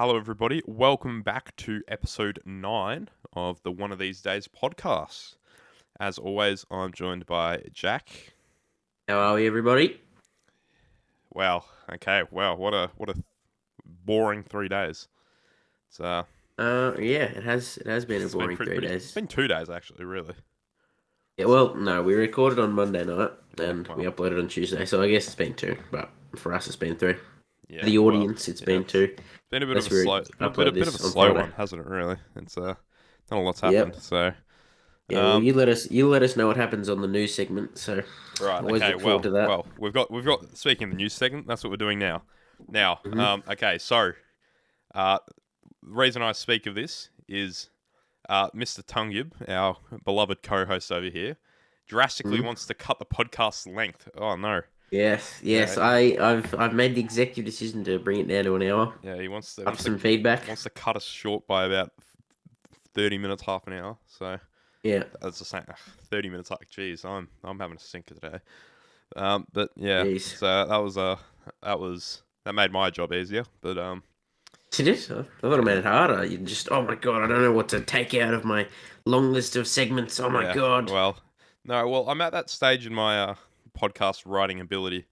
Hello, everybody. Welcome back to episode 9 of the One of These Days podcast. As always, I'm joined by Jack. How are we, everybody? Wow. Okay. Wow. What a boring 3 days. It's Yeah, it has been a it's been boring pretty, 3 days. It's been 2 days actually. Really. Yeah, well, no, we recorded on Monday night Yeah. and we Well. uploaded on Tuesday, so I guess it's been 2. But for us, it's been 3. Yeah. For the Well. audience, it's Yeah. been 2. It's been a bit of Unless a we slow, upload bit of a this on slow Friday. one, hasn't it? Really. It's not a lot's Yep. happened. So. Yeah, well, you let us know what happens on the news segment. So Right. always Okay. look forward to that. Well. We've got. Speaking of the news segment, that's what we're doing now. Now. Mhm. Okay. So. The reason I speak of this is Mr. Tungyib, our beloved co-host over here, drastically Mhm. wants to cut the podcast's length. Oh no! Yes, Yeah, I've made the executive decision to bring it down to an hour. yeah. He wants to Up some feedback. cut us short by about 30 minutes, half an hour. So Yeah, that's the same. 30 minutes. Like, geez, I'm having a stinker today. But yeah. jeez. So that made my job easier. But Did it? I thought it made it harder. You just, oh my god, I don't know what to take out of my long list of segments. Oh my yeah. god. Well, no. Well, I'm at that stage in my podcast writing ability.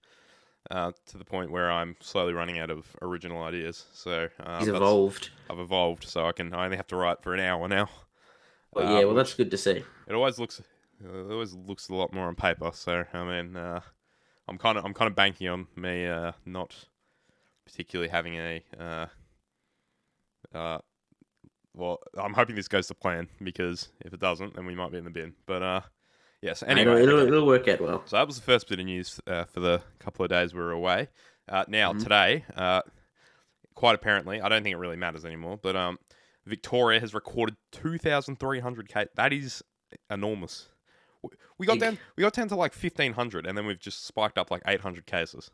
To the point where I'm slowly running out of original ideas. So He's evolved. I've evolved, so I only have to write for an hour now. Well, yeah, well, that's Which good to see. it always looks a lot more on paper. So I mean, I'm kind of banking on me not particularly having a well, I'm hoping this goes to plan, because if it doesn't, then we might be in the bin. But yes. Anyway, okay. It'll work out well. So that was the first bit of news for the couple of days we were away. Now, Mhm. today, quite apparently, I don't think it really matters anymore, but Victoria has recorded 2,300 cases. That is enormous. We got Big. down to like 1,500, and then we've just spiked up like 800 cases.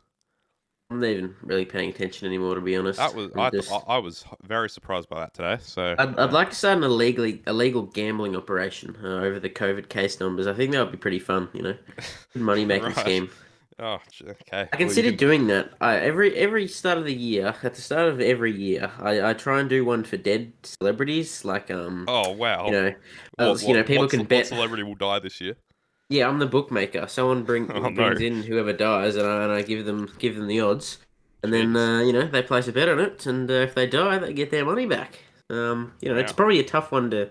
I'm not even really paying attention anymore, to be honest. That was I was very surprised by that today. So I'd like to start an illegal gambling operation over the COVID case numbers. I think that would be pretty fun. Good money making Right. scheme. Oh, okay. I considered doing that. Every start of the year, at the start of every year, I try and do one for dead celebrities, like Oh wow. people What can bet. celebrity will die this year? Yeah, I'm the bookmaker. Someone Oh no. brings in whoever dies, and I give them the odds, and then Jeez. they place a bet on it, and if they die, they get their money back. It's Wow. probably a tough one to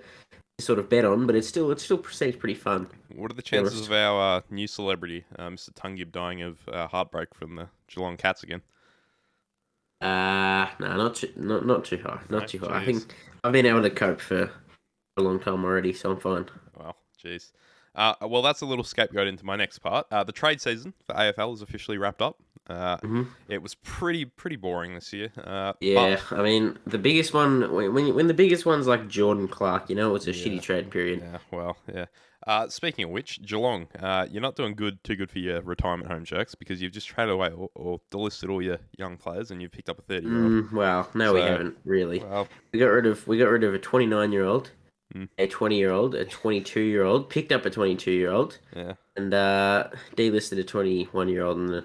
sort of bet on, but it still seems pretty fun. What are the To be chances honest. of our new celebrity, Mr. Tungyib, dying of heartbreak from the Geelong Cats again? No, not too high, No, not too high. I jeez. think I've been able to cope for a long time already, so I'm fine. Well, jeez. Well, that's a little scapegoat into my next part. The trade season for AFL is officially wrapped up. hmm It was pretty boring this year. Yeah, I mean the biggest one when the biggest one's like Jordan Clark, it's a Yeah, shitty trade period. yeah, well, yeah. Speaking of which, Geelong, you're not doing too good for your retirement home jerks, because you've just traded away or delisted all your young players, and you've picked up a 30-year-old. Well, no, we So, haven't really. well, We got rid of a 29-year-old, mm, a 20-year-old, a 22-year-old, picked up a 22-year-old, yeah. and delisted a 21-year-old and then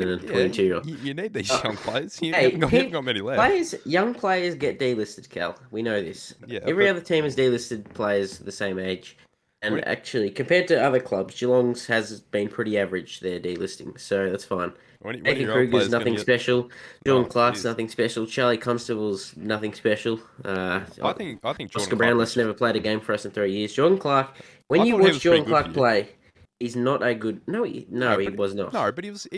a Yeah, 22-year-old. you need these Uh, young players. You Hey, haven't got many left. young players get delisted, Cal. We know this. Yeah, Every but other team has delisted players the same age. what And actually, compared to other clubs, Geelong's has been pretty average, their delisting. So that's fine. when Nathan your old Kruger's players going to nothing get? special. Jordan Oh, Clark's jeez. nothing special. Charlie Constable's nothing special. I think Jordan Oscar Clark Brownless never played a game for us in 3 years. Jordan Clark, when I you thought he watch was pretty Jordan good for Clark you. play, he's not a good. No, No, he but was not. no, but he was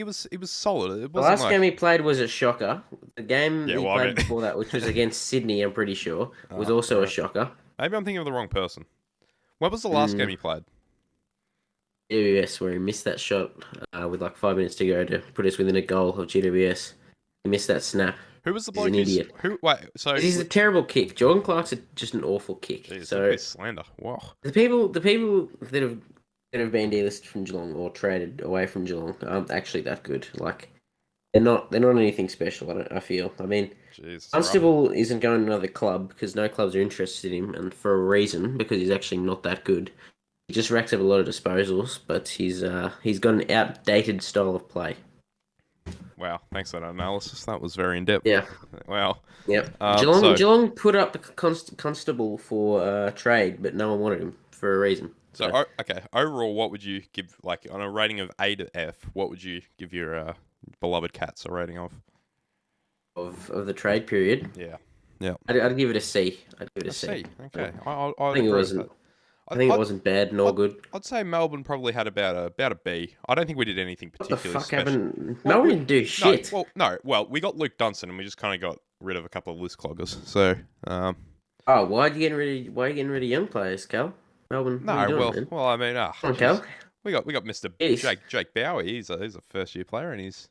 solid. It The wasn't last game he like, played was a shocker. The game yeah. he Well, I played mean, before that, which was against Sydney, I'm pretty sure, was all also a right. shocker. Maybe I'm thinking of the wrong person. When was the last game Mm, he played? GWS, where he missed that shot with like 5 minutes to go to put us within a goal of GWS. He missed that snap. Who was the He's bloke an idiot. who? Wait, so He's a terrible kick. Jordan Clark's just an awful kick. geez, look at So this slander. Wow. the people that have been delisted from Geelong or traded away from Geelong aren't actually that good. Like they're not anything special. I feel. I mean, Jeez, it's rough. Constable isn't going to another club because no clubs are interested in him, and for a reason, because he's actually not that good. He just racks up a lot of disposals, but he's got an outdated style of play. Wow, thanks for that analysis. That was very in depth. Yeah, Wow. yep. So Geelong put up the constable for trade, but no one wanted him for a reason. so So okay. Overall, what would you give like on a rating of A to F? What would you give your beloved Cats a rating of? of the trade period, Yeah. Yeah. I'd give it a C. I'd give it a A C. C. I Okay. I'd think it agree with wasn't. that. I think it I'd, wasn't bad nor I'd, good. I'd say Melbourne probably had about a B. I don't think we did anything What the particularly fuck special. happened? Well, Melbourne we didn't do no, shit. well, no, well, we got Luke Dunstan and we just kind of got rid of a couple of list cloggers. So, Oh, why are you getting rid of young players, Cal? Melbourne, what are you no, doing, well, man? well, I mean, Come on, jeez, Cal. we got Mister Jeez. Jake Bowie. He's a first year player and he's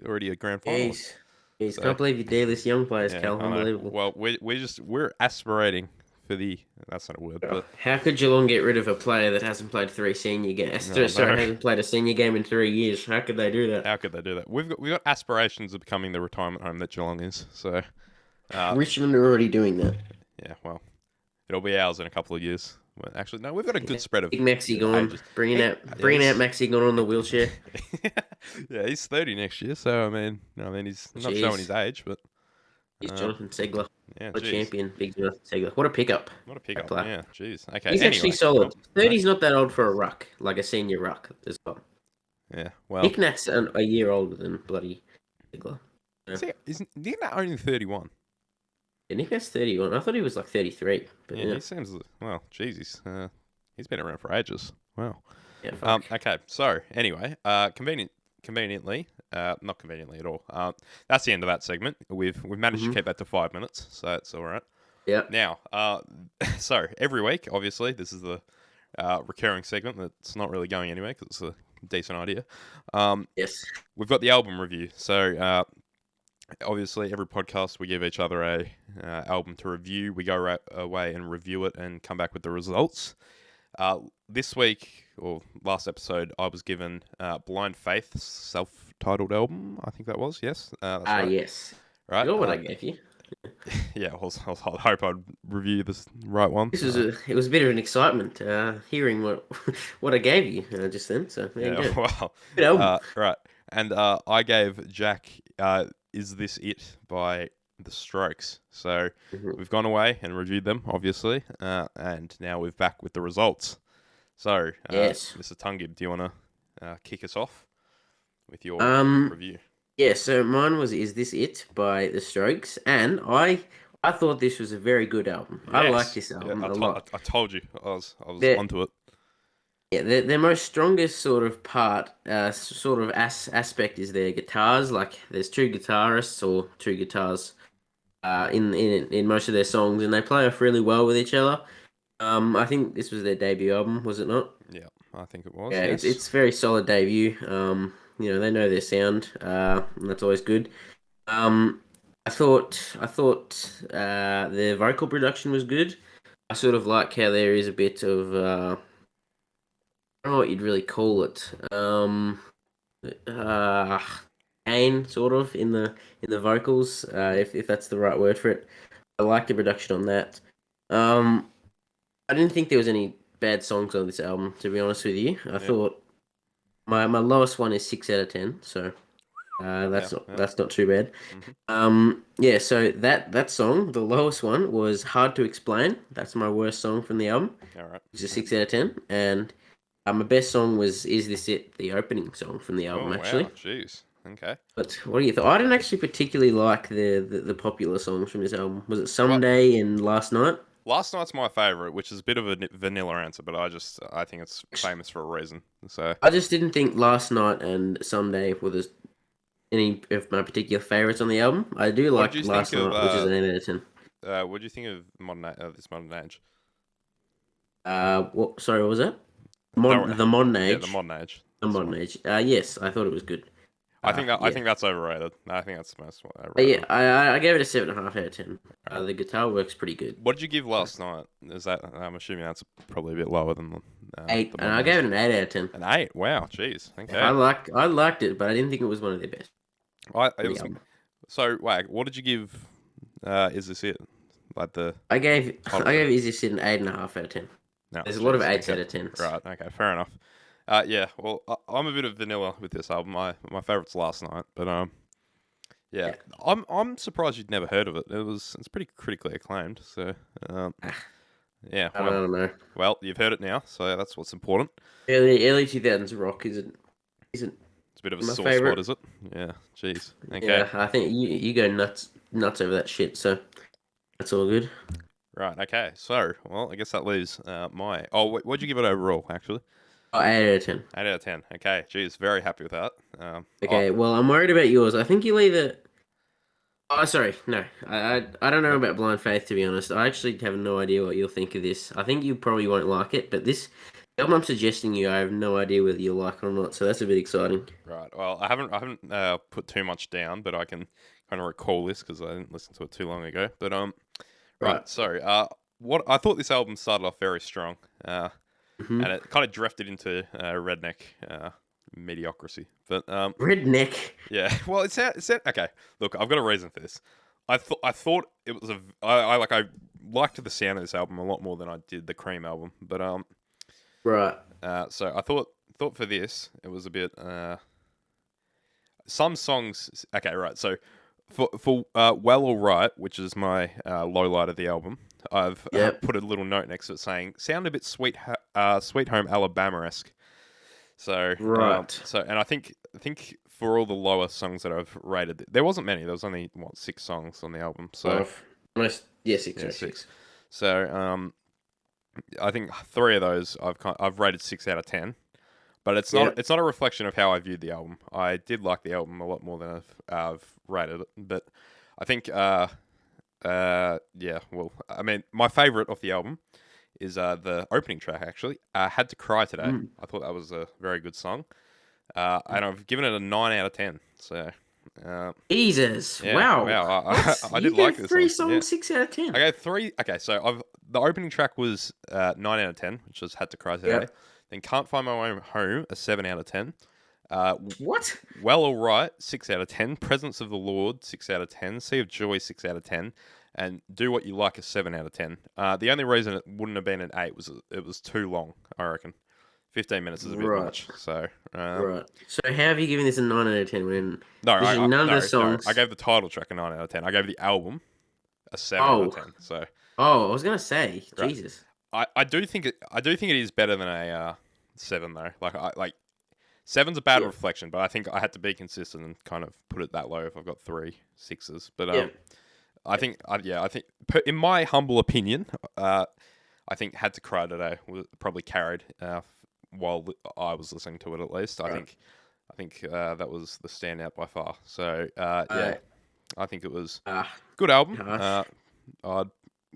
already a grand finalist. Jeez. Jeez. So Can't believe you D-list young players, yeah, Cal. I know. Unbelievable. Well, we're aspirating for the that's not a word, Oh, but how could Geelong get rid of a player that hasn't played three senior games? no, Sorry, no. hasn't played a senior game in 3 years. How could they do that? How could they do that? We've got aspirations of becoming the retirement home that Geelong is. So Richmond are already doing that. yeah, well, it'll be ours in a couple of years. Well, actually, no, we've got a good Yeah. spread of Big Maxi gone. ages. Bringing out Maxi gone on the wheelchair. Yeah, he's 30 next year. So I mean, he's not showing his Jeez. age, but He's uh, Jonathan Segler. yeah, What a jeez, champion. Big Jonathan Segler. What a pickup. what a That pickup. player. Yeah, jeez. Okay, He's actually anyway, solid. no, 30's not that old for a ruck, like a senior ruck as well. yeah, well, Nick Nat's a year older than bloody Segler. Yeah. see, isn't only 31? Yeah, Nick Nat's 31. I thought he was like 33. But Yeah, yeah, he seems well, jeez, he's been around for ages. Wow. yeah, fuck. Okay. So anyway, conveniently, not conveniently at all. That's the end of that segment. We've managed to Mhm. keep that to 5 minutes, so that's all right. Yeah. Now, so every week, obviously, this is the recurring segment that's not really going anywhere because it's a decent idea. Yes. We've got the album review. So obviously, every podcast we give each other a album to review. We go away and review it and come back with the results. This week, or last episode, I was given Blind Faith's self-titled album. I think that was, yes. That's right. Yes. Right. You're what I gave you. Yeah, I hope I'd review this right one. It was a bit of an excitement hearing what I gave you just then. So there you Yeah, go. wow. Good album. Right. And I gave Jack Is This It by The Strokes. So Mhm. we've gone away and reviewed them, obviously, and now we're back with the results. So, Yes. Mr. Tungib, do you want to kick us off with your Um. review? Yeah. So mine was "Is This It" by The Strokes, and I thought this was a very good album. I like Yes. this Yeah, album a lot. I told you. I was Their onto it. yeah, their most strongest sort of part, sort of aspect is their guitars. Like there's two guitarists or two guitars in most of their songs, and they play off really well with each other. I think this was their debut album, was it not? Yeah, I think it was. Yeah, Yes. it's very solid debut. They know their sound, and that's always good. Um, I thought the vocal production was good. I sort of like how there is a bit of I don't know what you'd really call it. Uh, pain sort of in the vocals, if that's the right word for it. I like the production on that. Um, I didn't think there was any bad songs on this album, to be honest with you. I Yeah. thought my lowest one is 6 out of 10, so Yeah. that's not too bad. Mhm. Yeah, so that song, the lowest one was Hard to Explain. That's my worst song from the album. All right. It's a 6 out of 10, and my best song was Is This It, the opening song from the album, Oh actually. wow. Jeez. Okay. But what do you think? I didn't actually particularly like the popular songs from this album. Was it Well, Someday and Last Night? Last Night's my favorite, which is a bit of a vanilla answer, but I think it's famous for a reason. So I just didn't think Last Night and Someday were any of my particular favorites on the album. I do what like did you Last think of Night, which is an 8 out of 10. what do you think of this modern age? What? Sorry, what was that? Don't worry. The Modern Yeah, Age. the modern age. The That's Modern one. Age. Yes, I thought it was good. I think Yeah. I think that's overrated. I think that's the most But overrated. yeah, I gave it a 7.5 out of 10. Alright. The guitar works pretty good. What did you give last night? Is that I'm assuming that's probably a bit lower than Eight, the and I modern gave age. it an 8 out of 10. An 8. Wow. Jeez. Okay. I liked it, but I didn't think it was one of their best. It on the was album. so. Wait. What did you give? Is this it? Like the I gave title Is This It an 8.5 out of 10. No. There's a lot of jeez, 8s okay. out of 10s. Right. Okay. Fair enough. Yeah. Well, I'm a bit of vanilla with this album. My favorite's Last Night, but yeah, Yeah. I'm surprised you'd never heard of it. It's pretty critically acclaimed. So, um, Ah, yeah. I don't know. Well, you've heard it now, so that's what's important. Early 2000s rock isn't It's a bit of a my sore spot, favorite. is it? Yeah. Jeez. Okay. Yeah, I think you go nuts over that shit. So that's all good. Right. Okay. So, well, I guess that leaves my. Oh, what'd you give it overall? Actually, Oh, 8 out of 10. 8 out of 10. Okay. Geez, very happy with that. Oh, Okay, well, I'm worried about yours. I think you'll either. Oh, sorry, no, I don't know no. about Blind Faith to be honest. I actually have no idea what you'll think of this. I think you probably won't like it, but this the album I'm suggesting you, I have no idea whether you'll like it or not. So that's a bit exciting. Right. Well, I haven't put too much down, but I can kind of recall this because I didn't listen to it too long ago. But right. Right. So what I thought this album started off very strong. Hmm. And it kind of drifted into redneck mediocrity. But Redneck. yeah, well, it's okay. Look, I've got a reason for this. I thought it was I liked the sound of this album a lot more than I did the Cream album. But Right. so I thought for this it was a bit some songs. Okay, right. So for Well Alright, which is my low light of the album, I've Yep. put a little note next to it saying sound a bit Sweet Home Alabama esque. So Right. and I think for all the lower songs that I've rated, there wasn't many. There was only what 6 songs on the album. So Five. Most. Yeah, six yeah, or six. six. So I think 3 of those I've rated 6 out of 10. But Yep. it's not a reflection of how I viewed the album. I did like the album a lot more than I've rated it. But I think yeah, well, I mean, my favorite of the album is the opening track actually. Had to Cry Today. Mm. I thought that was a very good song. And I've given it a 9 out of 10. So uh, Jesus. yeah, Wow. wow, What? I You did like gave this three one. Yeah, songs 6 out of 10. I gave 3. Okay, so I've the opening track was 9 out of 10, which was Had to Cry Today. Yep. Then Can't Find My Way Home, a 7 out of 10. Uh, What? well Alright, 6 out of 10. Presence of the Lord, 6 out of 10. Sea of Joy, 6 out of 10. And Do What You Like, a 7 out of 10. The only reason it wouldn't have been an 8 was it was too long, I reckon. 15 minutes is a bit Right. much. So Right. So how have you given this a 9 out of 10 when no, literally none of the no, songs? I gave the title track a 9 out of 10. I gave the album a 7 out of 10. Oh, So oh, I was gonna say, right. Jesus. I do think it is better than a 7 though. Like seven's a bad Yeah. reflection, but I think I had to be consistent and kind of put it that low if I've got 3 6s. But Yeah. I think in my humble opinion, I think Had to Cry Today was probably carried while I was listening to it at least. Right. I think that was the standout by far. So yeah, Uh, I think it was ah, good album. gosh.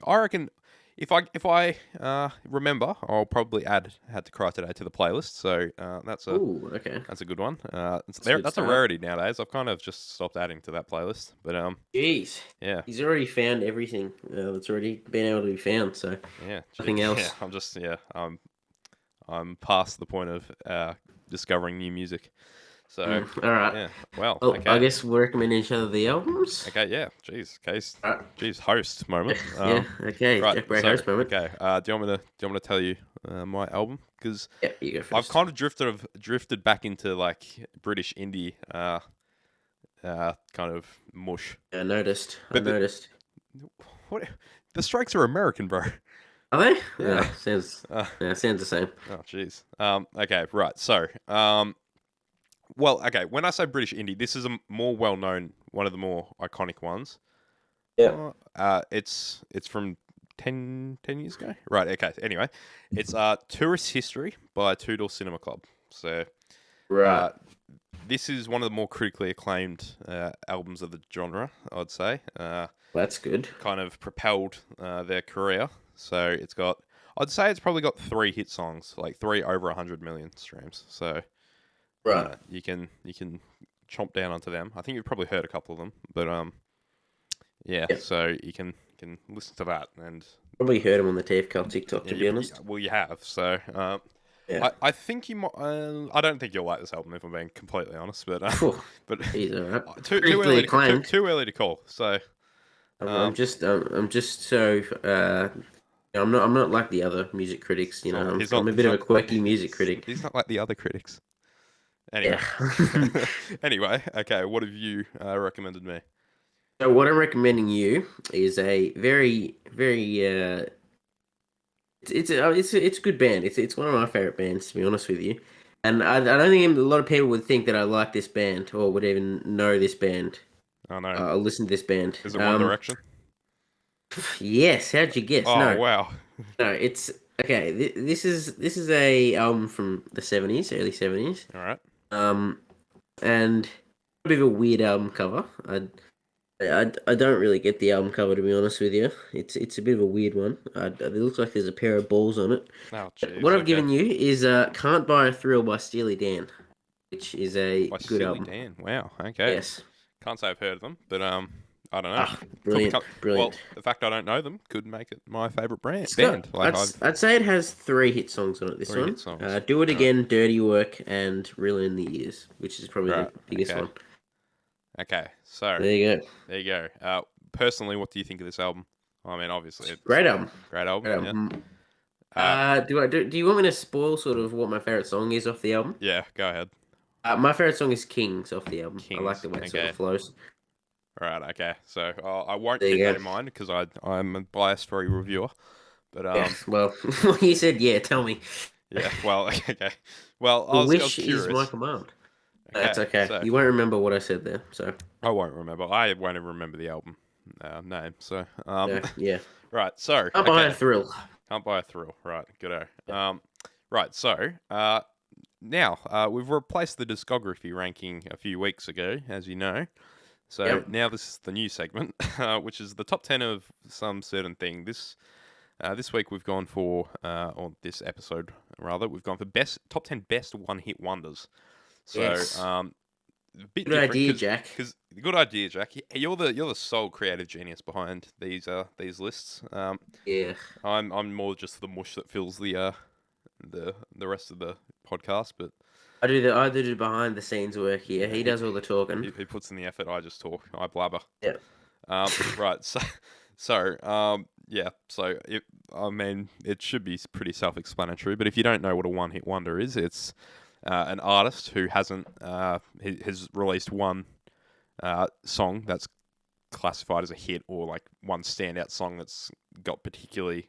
I reckon if I remember, I'll probably add Had to Cry Today to the playlist. So Ooh, okay. that's a good one. That's a good That's a start. rarity nowadays. I've kind of just stopped adding to that playlist. But Jeez. yeah, He's already found everything that's already been able to be found, so yeah, nothing yeah. else. I'm just I'm past the point of discovering new music. So All right. yeah, well, Well, I okay, guess we'll recommend each other the albums. okay, yeah. All right. Jeez, host moment. Yeah, okay. Right. Jack Bray So host moment. okay, do you want me to tell you my album? Because Yeah, you go I've first. kind of drifted back into like British indie kind of mush. I noticed. I But noticed. what the Strokes are American, bro. Are they? Yeah. Yeah, sounds. Uh, Yeah, sounds the same. oh jeez. Okay, right. So well, okay. When I say British indie, this is a more well known, one of the more iconic ones. Yeah. It's from 10 years ago. Right. Okay. Anyway, it's Tourist History by Two Door Cinema Club. So Right. this is one of the more critically acclaimed albums of the genre, I'd say. That's good. Kind of propelled their career. So I'd say it's probably got 3 hit songs, like 3 over 100 million streams. So Right. you can chomp down onto them. I think you've probably heard a couple of them, but yeah. Yeah. So you can listen to that, and Probably heard him on the TFCL TikTok, yeah, to be honest. well, you have. So Yeah. I think you might. I don't think you'll like this album if I'm being completely honest, but Phew, but he's all right. too Critically early acclaimed. too early to call. So I'm just so I'm not like the other music critics. You know, Oh, I'm a bit of a quirky music critic. he's not like the other critics. Yeah. Anyway, anyway, okay. What have you recommended me? So what I'm recommending you is a very it's a good band. It's one of my favorite bands, to be honest with you. And I don't think a lot of people would think that I like this band or would even know this band. Oh no, Or listen to this band. is it One Direction? Yes. How'd you guess? Oh No, wow. no. It's okay. This is a album from the '70s, early '70s. All right. Um, and a bit of a weird album cover. I don't really get the album cover, to be honest with you. It's a bit of a weird one. It looks like there's a pair of balls on it. Oh But what jeez. I've Okay. given you is "Can't Buy a Thrill" by Steely Dan, which is a By good Steely album. Dan. Wow. Okay. Yes. Can't say I've heard of them, but I don't know. Ah, Could brilliant, become well. brilliant. The fact I don't know them could make it my favorite It's got. band. Like I've I'd say it has three hit songs on it. This three one, hit songs. "Do It All right. Again," "Dirty Work," and "Reeling in the Years," which is probably Right. the biggest Okay. one. Okay. So There you go. there you go. Personally, what do you think of this album? I mean, obviously, it's Great album. great album. Great Yeah. album. Uh, Do you want me to spoil sort of what my favorite song is off the album? yeah. Go ahead. My favorite song is Kings off the album. I like Kings. the way it sort Okay. of flows. Right. Okay. So I won't There keep you that go. in mind because I'm a biased for a reviewer. But Yeah. Well, you said yeah. Tell me. yeah. Well. Okay. Well, The I was wish is my curious. command. That's Okay. okay. So You won't remember what I said there. So I won't remember. I won't even remember the album name. So yeah. right. So Can't buy a okay. thrill. Can't buy a thrill. Right. Good. Right. So now we've replaced the discography ranking a few weeks ago, as you know. So Yep. now this is the new segment, which is the top 10 of some certain thing. This week we've gone for, or this episode rather, we've gone for top 10 best one hit wonders. So Yes. a bit Good different idea, Jack. because good idea, Jack. You're the sole creative genius behind these lists. Yeah. I'm more just the mush that fills the rest of the podcast, but I do the behind the scenes work here. yeah, He does all the talking. he puts in the effort. I just talk. I blabber. Yeah. Right. Yeah. So I mean, it should be pretty self-explanatory. But if you don't know what a one-hit wonder is, it's an artist who hasn't has released one song that's classified as a hit, or like one standout song that's got particularly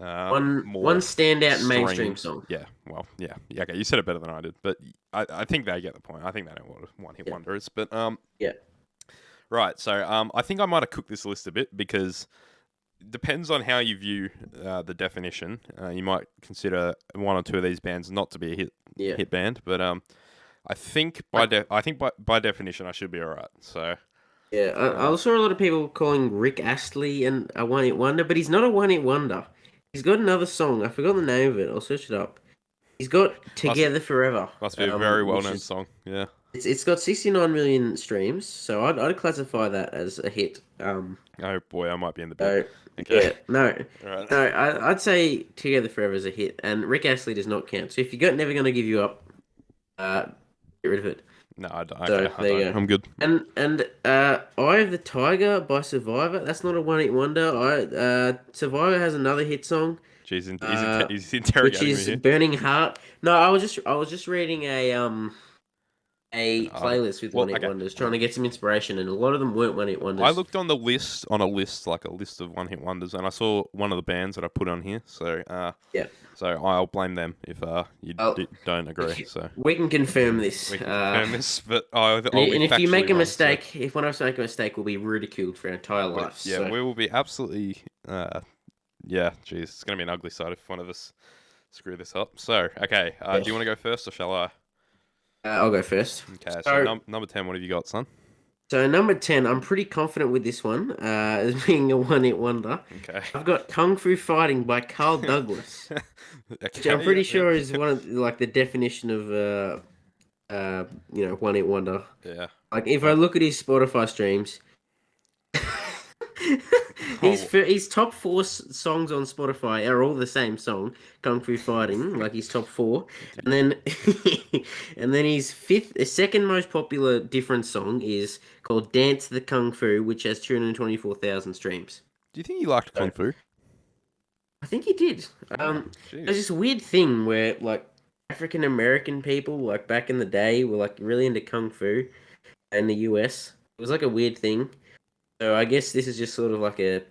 One more standout mainstream streams. song. Yeah. Well. Yeah. Yeah. Okay. You said it better than I did, but I think they get the point. I think they know what a one-hit Yeah. wonder is. But Yeah. right. So I think I might have cooked this list a bit because it depends on how you view the definition. You might consider one or two of these bands not to be a Yeah. hit band, but I think by definition I should be alright. So Yeah, I also saw a lot of people calling Rick Astley and a one-hit wonder, but he's not a one-hit wonder. He's got another song. I forgot the name of it. I'll search it up. He's got "Together Forever," must be a very well which known is song. Yeah. it's got 69 million streams, so I'd classify that as a hit. Oh boy, I might be in the So bit. Okay. yeah, no, Alright. no, I'd say "Together Forever" is a hit, and Rick Astley does not count. So if you got "Never Gonna Give You Up," get rid of it. No, I don't. So Okay, I there you don't. go. I'm good. And Eye of the Tiger by Survivor. That's not a one hit wonder. Survivor has another hit song, Jeez, he's which interrogating me is here. Burning Heart. No, I was just reading a playlist with Well, one hit okay. wonders, trying to get some inspiration, and a lot of them weren't one hit wonders. I looked on a list, like a list of one hit wonders, and I saw one of the bands that I put on here. So Yeah. so I'll blame them if you don't agree. So We can confirm this. we can confirm this, but I'll be And if you factually make a wrong, mistake, if one of us make a mistake, we'll be ridiculed for our entire lives. yeah, So, we will be absolutely. Yeah, geez, it's gonna be an ugly sight if one of us screw this up. So okay, do you want to go first or shall I? I'll go first. Okay, so So, number 10, what have you got, son? so number 10, I'm pretty confident with this one as being a one hit wonder. Okay. I've got Kung Fu Fighting by Carl Douglas, which I'm pretty sure is one of like the definition of one hit wonder. Yeah. Like if I look at his Spotify streams, his top four songs on Spotify are all the same song, Kung Fu Fighting, like his top four, and then and then his second most popular different song is called Dance the Kung Fu, which has 224,000 streams. Do you think you liked Kung Fu? I think he did. Oh, There's jeez. this weird thing where like African American people, like back in the day, were like really into kung fu in the US. It was like a weird thing. So I guess this is just sort of like a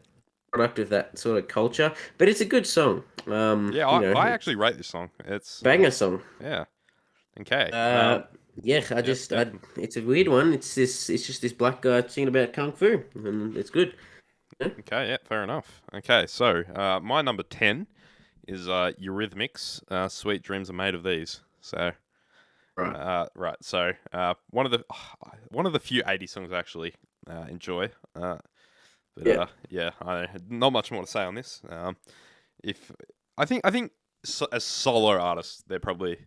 product of that sort of culture. But it's a good song. Yeah, I actually It's rate this song. a banger song. Yeah. Okay. Uh, yeah, Yeah, definitely. it's a weird one. It's just this black guy singing about kung fu, and it's good. Yeah, Okay, yeah, fair enough. Okay, so my number 10 is Eurythmics. Sweet Dreams Are Made of These. So, right. right. So, one of the few 80 songs I actually enjoy. But Yeah. yeah, not much more to say on this. If I think as solo artists, they're probably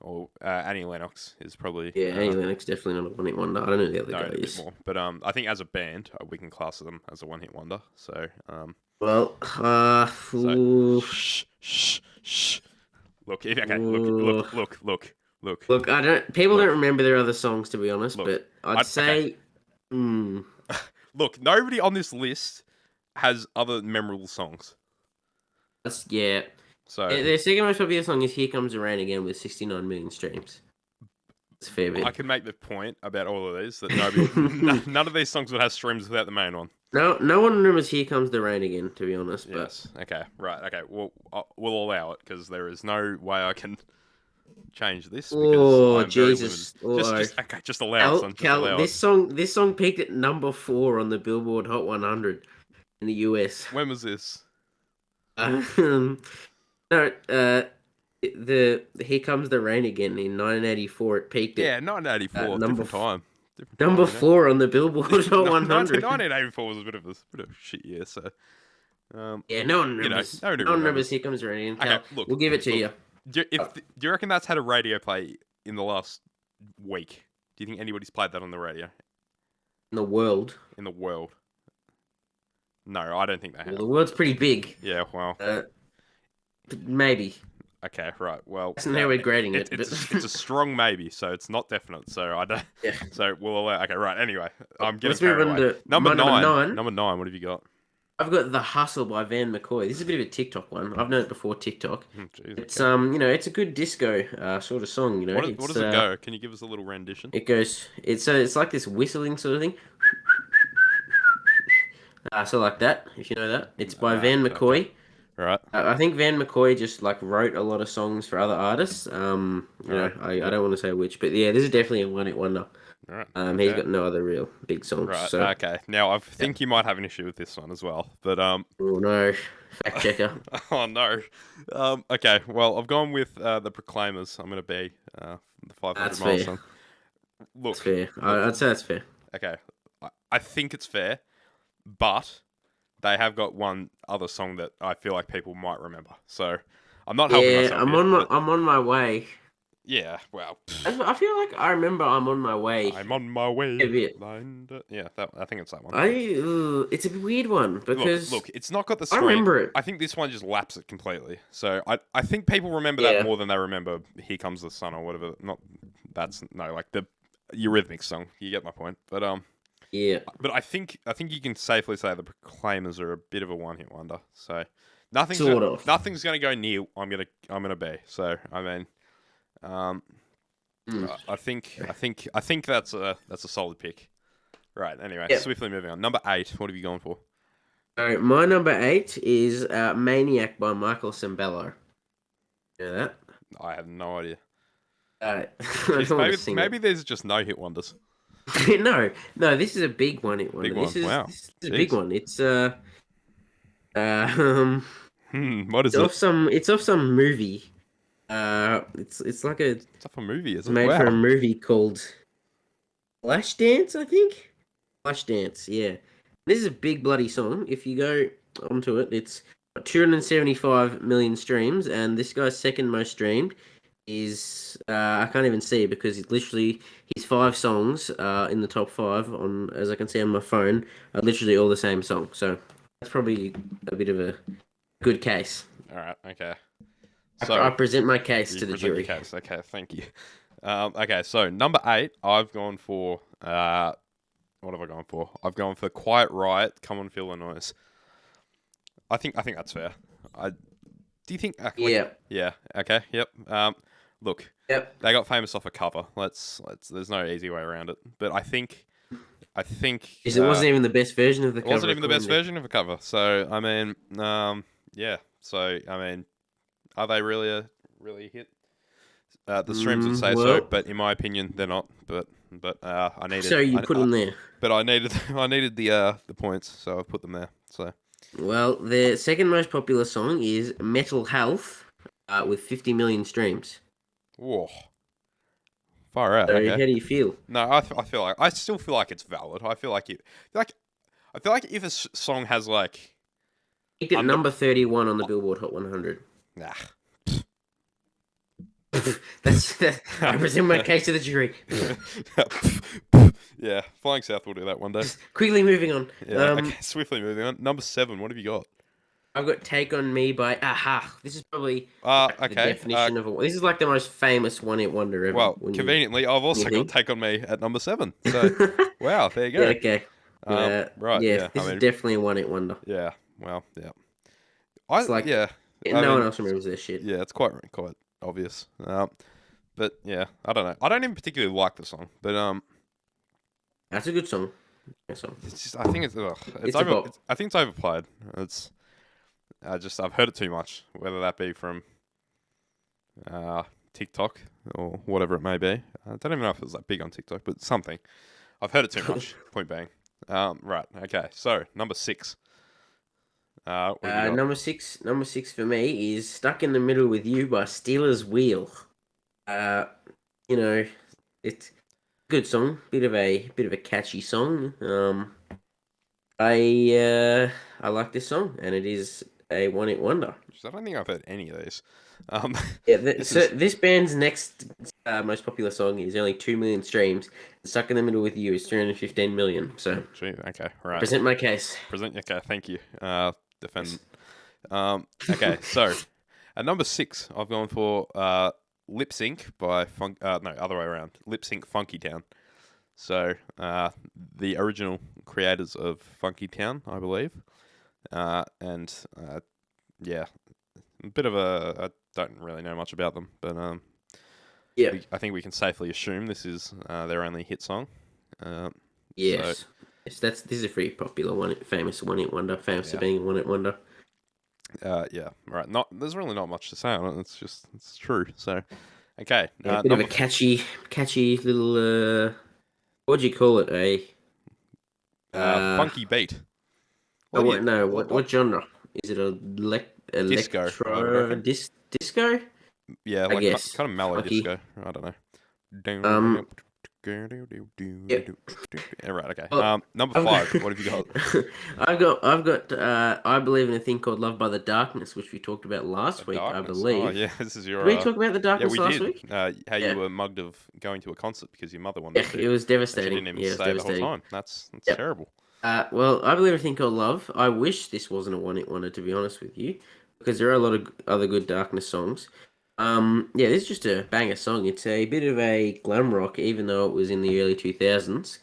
or Annie Lennox is probably Yeah, Annie Lennox definitely not a one hit wonder. I don't know who the other known guy a bit is. more. But I think as a band, we can class them as a one-hit wonder. So Well, so shh shh shh. Look, okay, look look ooh. look look look Look, I don't. People don't look remember their other songs to be honest, look. but I'd Okay, say, hmm, look. Nobody on this list has other memorable songs. that's yeah. So Their second most popular song is "Here Comes the Rain Again" with 69 million streams. It's a fair I bit. can make the point about all of these that none of these songs would have streams without the main one. No one remembers "Here Comes the Rain Again" to be honest, but Yes. Okay. Right. Okay. We'll allow it because there is no way I can change this because oh I'm very limited. Jesus, oh Just okay. Just allow it, son. Just Cal, allow it. this song peaked at number 4 on the Billboard Hot 100 in the US. When was this? Um, no, the Here Comes the Rain Again in 1984. It peaked Yeah, at 1984. number Different f- time. Different number time. You know. 4 on the Billboard Hot 100. 1984 was a bit of a shit year. So, Yeah, no one you know, remembers. nobody No one remembers remembers. Here Comes the Rain Again. Okay. Cal, Look. we'll give it to Look. you. Do you reckon that's had a radio play in the last week? Do you think anybody's played that on the radio In the world. in the world? No, I don't think they Well, have. the world's pretty big. Yeah, well, Uh, maybe. okay, right. Well, That's not how we're grading it. it's a strong maybe, so it's not definite. So I don't. Yeah. So we'll allow. Okay, right. Anyway, I'm getting Let's move carried on away. to Number my number nine. 9. Number nine. What have you got? I've got The Hustle by Van McCoy. This is a bit of a TikTok one. I've known it before TikTok. Jeez, It's okay. it's a good disco sort of song, you know. What It's does it go? Can you give us a little rendition? it goes it's like this whistling sort of thing. So like that, if you know that. It's by Van Okay. McCoy. Right. I think Van McCoy just like wrote a lot of songs for other artists. All right. I Yep. don't want to say which, but yeah, this is definitely a one hit wonder. All right. He's Okay. got no other real big songs. Right. So Okay. Now I yeah. think you might have an issue with this one as well, but Oh no, fact checker. oh no. Okay. Well, I've gone with the Proclaimers. I'm gonna be the 500 That's Mile fair. song. That's Look. fair. Look. I'd say that's fair. Okay. I think it's fair, but they have got one other song that I feel like people might remember. So I'm not helping Yeah, myself here, but I'm on my way. yeah, well, I feel like I remember I'm on my way I'm on my way. a bit. Yeah, I think it's that one. It's a weird one because Look, it's not got the I stream. remember it. I think this one just laps it completely. So I think people remember that Yeah, more than they remember "Here Comes the Sun" or whatever. Not that's no like the Eurythmics song. You get my point. yeah, But I think you can safely say the Proclaimers are a bit of a one-hit wonder. So sort of. nothing's gonna go near. I'm gonna be. So I mean, um, Mm. I think that's a solid pick. Right. Anyway, Yeah. swiftly moving on. Number 8. What have you gone for? So my number 8 is "Maniac" by Michael Sembello. You know that? I have no idea. I Jeez, don't want to sing maybe there's just no hit wonders. it. No, this is a big one. It one. Big one. Wow. This is a big Jeez. one. Um, What is it? it's off some movie. It's like It's off a movie, is it's it? made for a Wow. movie called Flashdance, I think. Flashdance, yeah. This is a big bloody song. If you go onto it, it's got 275 million streams, and this guy's second most streamed is I can't even see it because it's literally his 5 songs in the top 5 on as I can see on my phone are literally all the same song. So that's probably a bit of a good case. All right. Okay. I So present my case you to the present your jury. case. Okay. Thank you. Okay. So number 8, I've gone for. What have I gone for? I've gone for Quiet Riot. Come on, feel the noise. I think that's fair. I do you think? Yeah. Yeah. Okay. Yep. Look, Yep. they got famous off a cover. Let's. There's no easy way around it. But I think Because it wasn't even the best version of the it wasn't cover, even the best according to. version of a cover. So I mean, yeah. So I mean, are they really a hit? The streams would say so, Well, but in my opinion, they're not. But so you put them there. but I needed I needed the points, so I put them there. So Well, their second most popular song is Metal Health, with 50 million streams. whoa, far out. So Okay. how do you feel? No, I feel like I still feel like it's valid. I feel like I feel like if a song has like Picked at under number 31 on the Billboard Hot 100. nah. That. I present my case to the jury. Yeah, Flying South will do that one day. Quickly moving on. Yeah, okay, swiftly moving on. Number 7, what have you got? I've got Take On Me by Aha. This is probably the Okay. definition of a. This is like the most famous one-hit wonder ever. Well, conveniently, I've also got think? Take On Me at number 7. So, wow, there you go. Yeah, okay. Right, yeah, yeah. this is definitely a one-hit wonder. Yeah, well, yeah. It's like yeah. no one else remembers this shit. Yeah, it's quite obvious. But yeah, I don't know. I don't even particularly like the song, but That's a good song. Good song. it's just I think it's It's a bop. I think it's overplayed. I've heard it too much, whether that be from TikTok or whatever it may be. I don't even know if it was that big on TikTok, but something. I've heard it too much. Point being. Right. Okay. So number 6. What have you got? Number six for me is "Stuck in the Middle with You" by Steelers Wheel. You know, it's a good song, bit of a catchy song. I like this song, and it is a one-hit wonder. I don't think I've heard any of these. Yeah, this band's next most popular song is only 2 million streams. "Stuck in the Middle with You" is 315 million. So, Gee, okay, right. present my case. Okay, thank you. Defend. Okay, so at number 6, I've gone for Lip Sync by no, other way around. Lip Sync Funky Town. So the original creators of Funky Town, I believe, and yeah, a bit of I don't really know much about them, but Yeah. I think we can safely assume this is their only hit song. Yes. So, Yes, this is a pretty popular famous one-hit wonder, famous for being a one-hit wonder. yeah, right. There's really not much to say on it. It's true. So, okay. Yeah, a bit of a catchy little. What do you call it? Funky beat. What genre? Is it Disco, I would electro reckon. disco? Yeah, I like guess. kind of mellow Funky. disco. I don't know. Yep. Yeah, right. Okay. Well, Number 5. What have you got? I've got I Believe in a Thing Called Love by the Darkness, which we talked about last week, Darkness. I believe. Oh yeah, this is your. Did we talk about the Yeah, Darkness we last did. week? How Yeah. you were mugged of going to a concert because your mother wanted Yeah, to. it was And she devastating. didn't even Yeah, it was stay the whole devastating. time. That's Yep. terrible. Well, I Believe in a Thing Called Love. I wish this wasn't a one-hit wonder, to be honest with you, because there are a lot of other good Darkness songs. Yeah, this is just a banger song. It's a bit of a glam rock, even though it was in the early 2000s.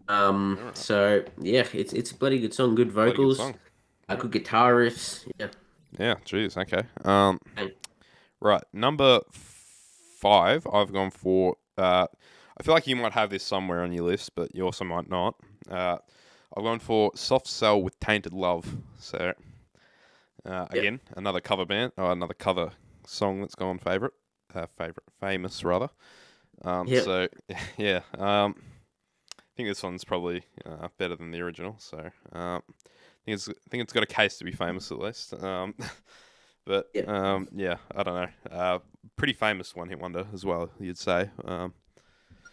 Alright. So yeah, it's a bloody good song. Good Bloody good vocals, song. good guitar riffs. Yeah. Yeah. Jeez. Okay. Hey. Right. Number 5. I've gone for. I feel like you might have this somewhere on your list, but you also might not. I've gone for Soft Cell with Tainted Love. So, again, another cover band, or another cover song that's gone famous rather. Yep. So, yeah. I think this one's probably better than the original. So, I think it's got a case to be famous at least. But Yep. yeah, I don't know. Pretty famous one-hit wonder as well, you'd say.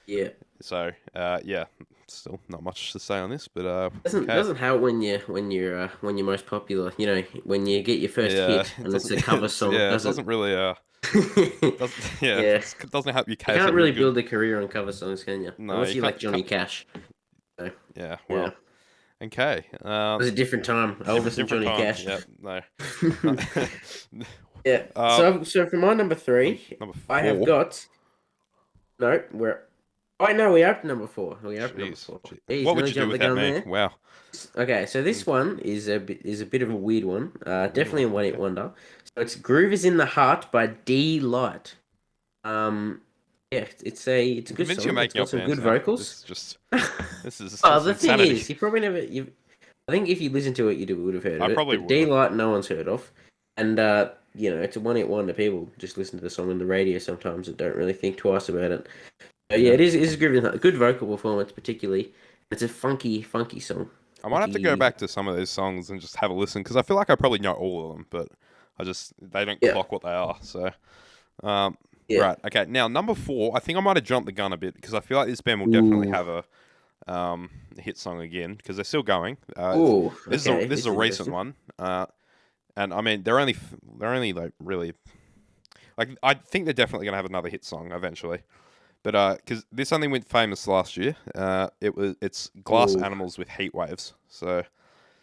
Yeah. So yeah, still not much to say on this, but Doesn't help when you're most popular. You know, when you get your first hit and it's a cover song. Yeah, it doesn't doesn't really Yeah. it doesn't help you You case can't it really good. build a career on cover songs, can you? No, Unless you you like can't- Johnny Cash. Yeah, well, Yeah. okay. It was a different time. Elvis and different Johnny time. Cash. Yep, no. Yeah. So for my number 3, Number I have 4. got. No, we're Oh no, we opened number four. We opened number Jeez. four. Jeez. Jeez, What would nearly you do jumped the without gun me? there. Wow. Okay, so Mm, this one is a bit of a weird one. weird Definitely one. a one hit Okay. wonder. So it's "Groove Is in the Heart" by D Light. Um, yeah, it's a I'm good convinced you're song. It's making got up some bands good now. vocals. This is just Oh, this is the thing insanity. is, you probably never you. I think if you listen to it, would have heard I of it. probably But would have. Daylight, no one's heard of, and it's a one-hit wonder. People just listen to the song on the radio sometimes and don't really think twice about it. But yeah, Yeah. it is a good vocal performance, particularly. It's a funky song. I might have to go Funky, back to some of those songs and just have a listen because I feel like I probably know all of them, but they don't yeah, clock what they are. So, um, yeah. right, okay. Now number four, I think I might have jumped the gun a bit because I feel like this band will definitely Ooh, have a hit song again because they're still going. ooh. Okay, This is this a is recent interesting. one, and I mean they're only like really like I think they're definitely gonna have another hit song eventually. But because this only went famous last year, it's Glass Ooh, Animals with Heat Waves. So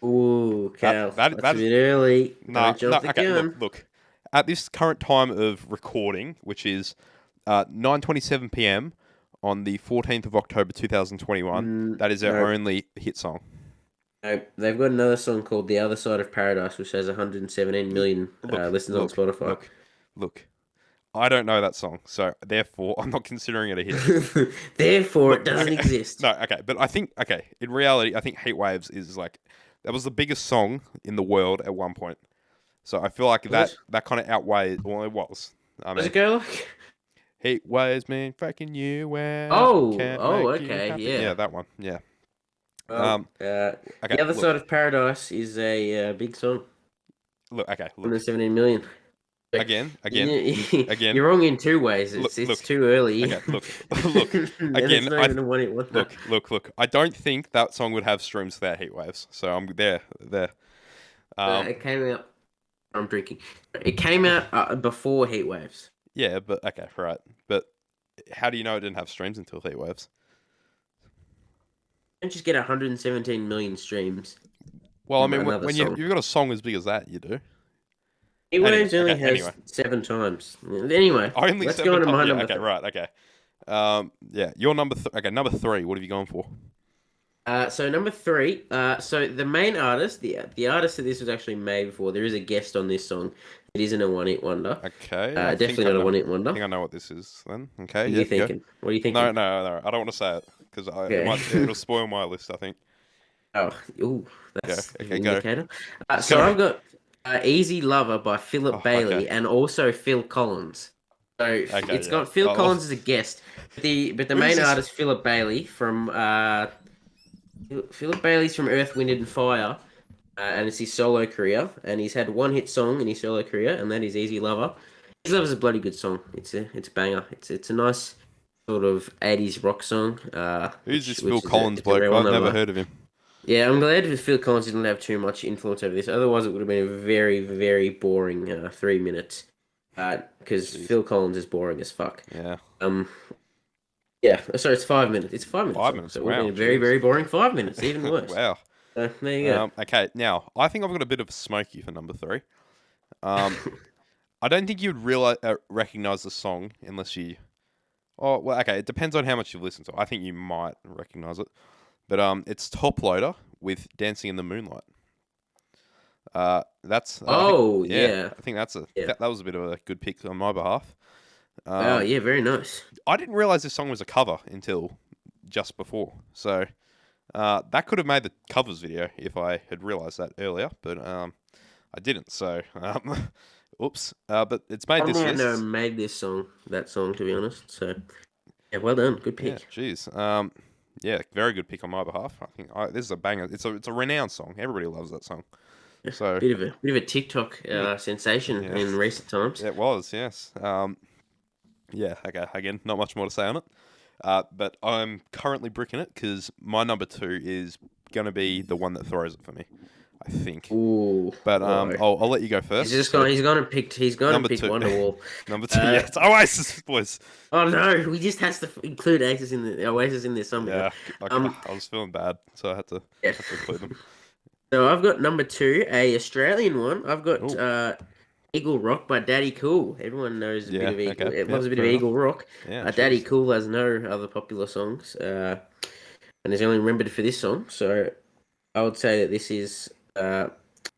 ooh, Cal, that that's a is bit early. nah Don't no jump the okay gun. look at this current time of recording, which is 9:27 p.m. on the 14th of October 2021. That is our Nope. only hit song. Nope. They've got another song called "The Other Side of Paradise," which has 117 L- million Look listens on look Spotify. look look. I don't know that song, so therefore I'm not considering it a hit. Therefore, Look, it doesn't okay, exist. no, okay, but I think okay. In reality, I think Heat Waves is like that was the biggest song in the world at one point. So I feel like Was it? that kind of outweighed. Well, it was. I Does mean, it go like? Heat Waves mean fucking you out. Oh, Can't oh, make you okay, happy. Yeah, yeah. that one. Yeah. Well, Um. Okay. the other Look. side of Paradise is a big song. Look. Okay. Look. 117 million. So, Again. Again. Again. you're wrong in two ways. Look. It's Look. too early, Okay. Look. Look. and it's Again. not even a one hit wonder. Look. I don't think that song would have streams without Heat Waves. So I'm there. There. Um. It came out. I'm drinking. It came out before Heat Waves. Yeah, but okay, right. But how do you know it didn't have streams until Heat Waves? Don't just get 117 million streams Well, I from mean, another when song. you've got a song as big as that, you do. Heat Anyway, Waves only okay. has Anyway, 7 times. Anyway, only let's go on seven to times. my Yeah. number Okay. three. Right. Okay. Yeah. Your okay. Number three. What have you gone for? So number three. So the main artist, the artist that this was actually made before, there is a guest on this song. It isn't a one-hit wonder. Okay. I think Definitely I not a know. one-hit wonder. I think I What know what this is. Then. Okay. are Yeah. you Go. thinking? What are you No. thinking? No. No. I don't want to say it because Okay. it'll spoil my list. I think. Oh, ooh, Go. that's an Okay. Go. indicator. Let's So go. I've got "Easy Lover" by Philip Oh. Okay. Bailey and also Phil Collins. So Okay. it's Yeah. got Phil Oh. Collins as a guest. The Who's main this? artist, Philip Bailey's from Earth, Wind and Fire, and it's his solo career. And he's had one hit song in his solo career, and that is "Easy Lover." "Easy Lover" is a bloody good song. It's a banger. It's a nice sort of 80s rock song. Who's this Phil Which is Collins it's a bloke? rare one I've that I never like. heard of him. Yeah, I'm glad that Phil Collins didn't have too much influence over this. Otherwise, it would have been a very boring 3 minutes. Because Jeez. Phil Collins is boring as fuck. Yeah. Um, yeah, sorry, it's 5 minutes. It's a 5 minute 5 song, minutes. so it would have Wow. been a very, Jeez. very boring 5 minutes, even worse. Wow. There you go. Okay, now I think I've got a bit of a smoky for number three. Um, I don't think you'd recognize the song unless you. Oh well, okay. It depends on how much you've listened to. I think you might recognize it, but it's Top Loader with "Dancing in the Moonlight." That's I think Oh, yeah, yeah. I think Yeah. that was a bit of a good pick on my behalf. Wow, Um, yeah, very nice. I didn't realize this song was a cover until just before, so that could have made the covers video if I had realized that earlier, but I didn't. So, oops. But it's made I this don't know list. made that song, to be honest. So, yeah, well done. Good Yeah, pick. jeez. Yeah, very good pick on my behalf. I think this is a banger. It's a renowned song. Everybody loves that song. Yeah, So, bit of a TikTok bit of sensation yeah, in recent times. it was. Yes. Yeah. Okay. Again, not much more to say on it. But I'm currently bricking it because my number two is gonna be the one that throws it for me. I think. Ooh, But oh. I'll let you go first. So He's gone and picked. He's gone and number picked two, Wonderwall. number two. Uh, Yeah, it's Oasis, boys. oh no, we just has to include Oasis in there somehow. Yeah, Um, I was feeling bad, so I yeah. had to include them. So I've got number two, a Australian one. I've got Oh, Eagle Rock by Daddy Cool. Everyone knows a bit Yeah. of Eagle. Okay. It Yeah. loves a bit of Fair enough. Eagle Rock. Yeah. Daddy Jeez. Cool has no other popular songs, and is only remembered for this song. So I would say that this is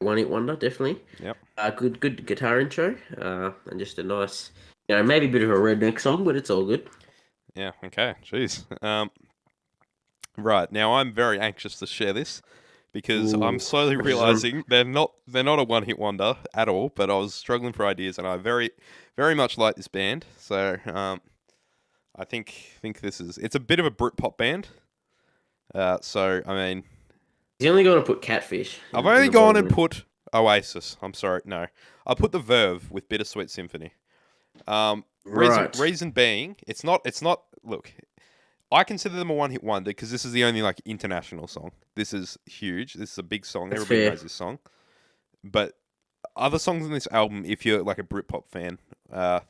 one hit wonder, definitely. Yep. Good guitar intro, and just a nice, maybe a bit of a redneck song, but it's all good. Yeah. Okay. Jeez. Right now, I'm very anxious to share this because I'm Ooh, slowly pressure's on. realizing they're not a one hit wonder at all. But I was struggling for ideas, and I very much like this band. So I think this is it's a bit of a Britpop band. So I mean, He's only going to put Catfish I've in only the gone bottom and there. put Oasis. I'm sorry, no, I put the Verve with Bittersweet Symphony. Right. Reason being, it's not. Look, I consider them a one hit wonder because this is the only like international song. This is huge. This is a big song. That's Everybody fair. knows this song. But other songs in this album, if you're like a Britpop fan, I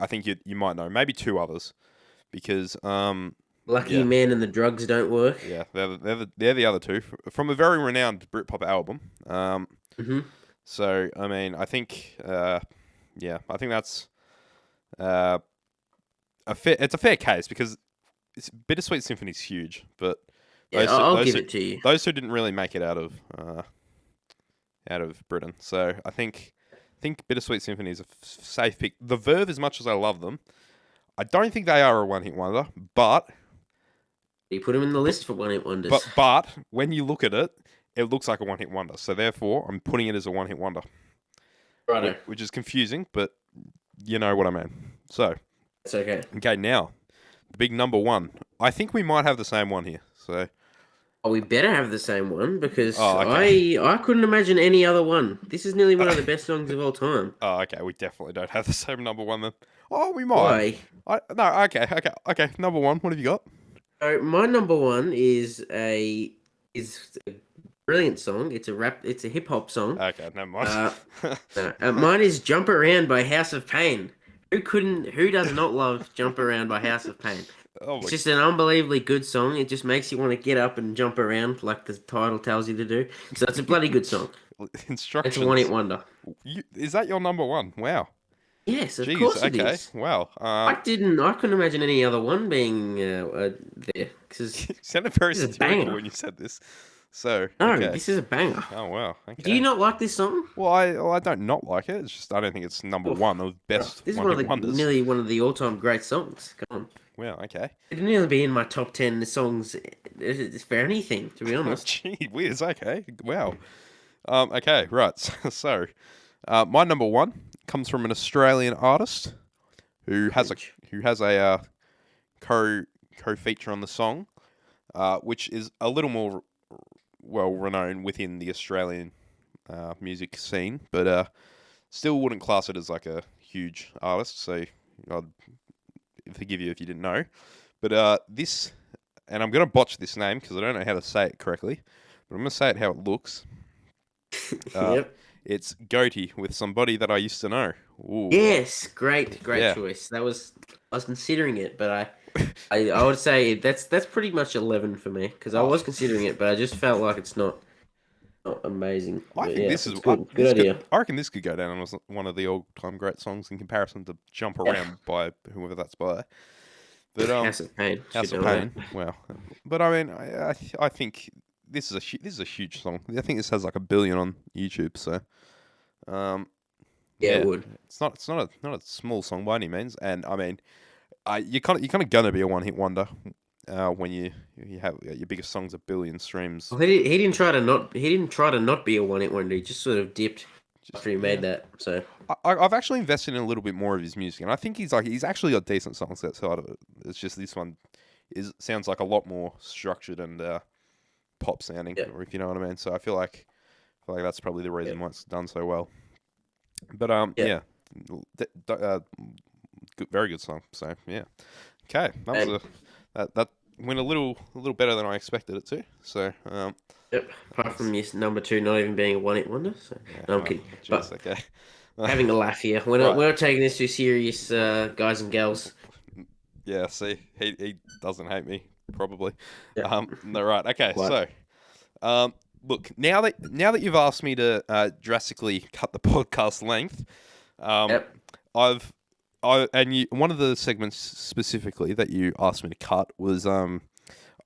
think you might know maybe two others because Lucky yeah, Man and the Drugs Don't Work. yeah, they're the other two from a very renowned Britpop album. Hmm. So I mean, I think yeah, I think that's uh it's a fair case because Bittersweet Symphony's huge, but Yeah, those I'll give it to you. those two didn't really make it out of Britain. So I think Bittersweet Symphony is a safe pick. The Verve, as much as I love them, I don't think they are a one hit wonder. You put him in the But list for one hit wonders. when you look at it, it looks like a one hit wonder. So therefore, I'm putting it as a one hit wonder, Righto. which is confusing, but you know what I mean. So It's okay. okay, now the big number one. I think we might have the same one here. So Oh, we better have the same one because oh okay. I couldn't imagine any other one. This is nearly one of the best songs of all time. Oh, okay. We definitely don't have the same number one then. Oh, we might. Why? No. Okay. Number one. What have you got? So my number one is a brilliant song. It's a hip hop song. Okay, never mind. Uh, Mine is "Jump Around" by House of Pain. Who does not love "Jump Around" by House of Pain? Oh It's my just an unbelievably good song. It just makes you want to get up and jump around like the title tells you to do. So it's a bloody good song. It's a one hit instructions. wonder. Is that your number one? Wow. Yes, of Jeez. course it Okay. is. Wow. I couldn't imagine any other one being there because You sounded very this is a satirical banger. when you said this. So No, okay. this is a banger. Oh wow. Do you Okay. not like this song? Well, I don't not like it. It's just I don't think it's number Oof. one of best This is one one of hit the wonders. nearly one of the all time great songs. Come on, Wow. Okay. it'd nearly be in my top 10 songs for anything, to be Oh, honest. gee whiz. Okay. Wow. Okay. Right. So, my number one comes from an Australian artist Huge. who has a co feature on the song, which is a little more well renowned within the Australian music scene, but still wouldn't class it as like a huge artist. So I'd forgive you if you didn't know. But this, and I'm gonna botch this name because I don't know how to say it correctly, but I'm gonna say it how it looks. Uh, Yep. it's Goatee with Somebody That I Used to Know. Ooh, Yes, great yeah. choice. I was considering it, but I would say that's pretty much 11 for me because I Oh, was considering it, but I just felt like it's not amazing. I But think yeah, this is it's good idea. I reckon this could go down as one of the all-time great songs in comparison to "Jump Yeah. Around" by whoever that's by. But House of Pain House should of know that. Pain. Wow. But I mean, I think this is a huge song. I think this has like a billion on YouTube. So, um, Yeah, it yeah, would. it's not a small song by any means. And I mean, you're kind of gonna be a one hit wonder when you have your biggest songs a billion streams. Well, he didn't try to not be a one hit wonder. He just sort of dipped Just after he yeah. made that. So I've actually invested in a little bit more of his music, and I think he's actually got decent songs outside of it. It's just this one sounds like a lot more structured and pop sounding, yeah, or if you know what I mean. So I feel like that's probably the yeah, reason why it's done so well. But yeah. yeah, very good song. So yeah, okay, And that went a little better than I expected it to. So yep, apart that's from this number two not even being a one hit wonder. So yeah, no, I'm well, kidding. jeez, But okay, having a laugh here. right, We're not taking this too serious, guys and girls. yeah. See, he doesn't hate me probably. Yeah, No, right, okay, quite. so. Um, look, now that you've asked me to drastically cut the podcast length, um, Yep. one of the segments specifically that you asked me to cut was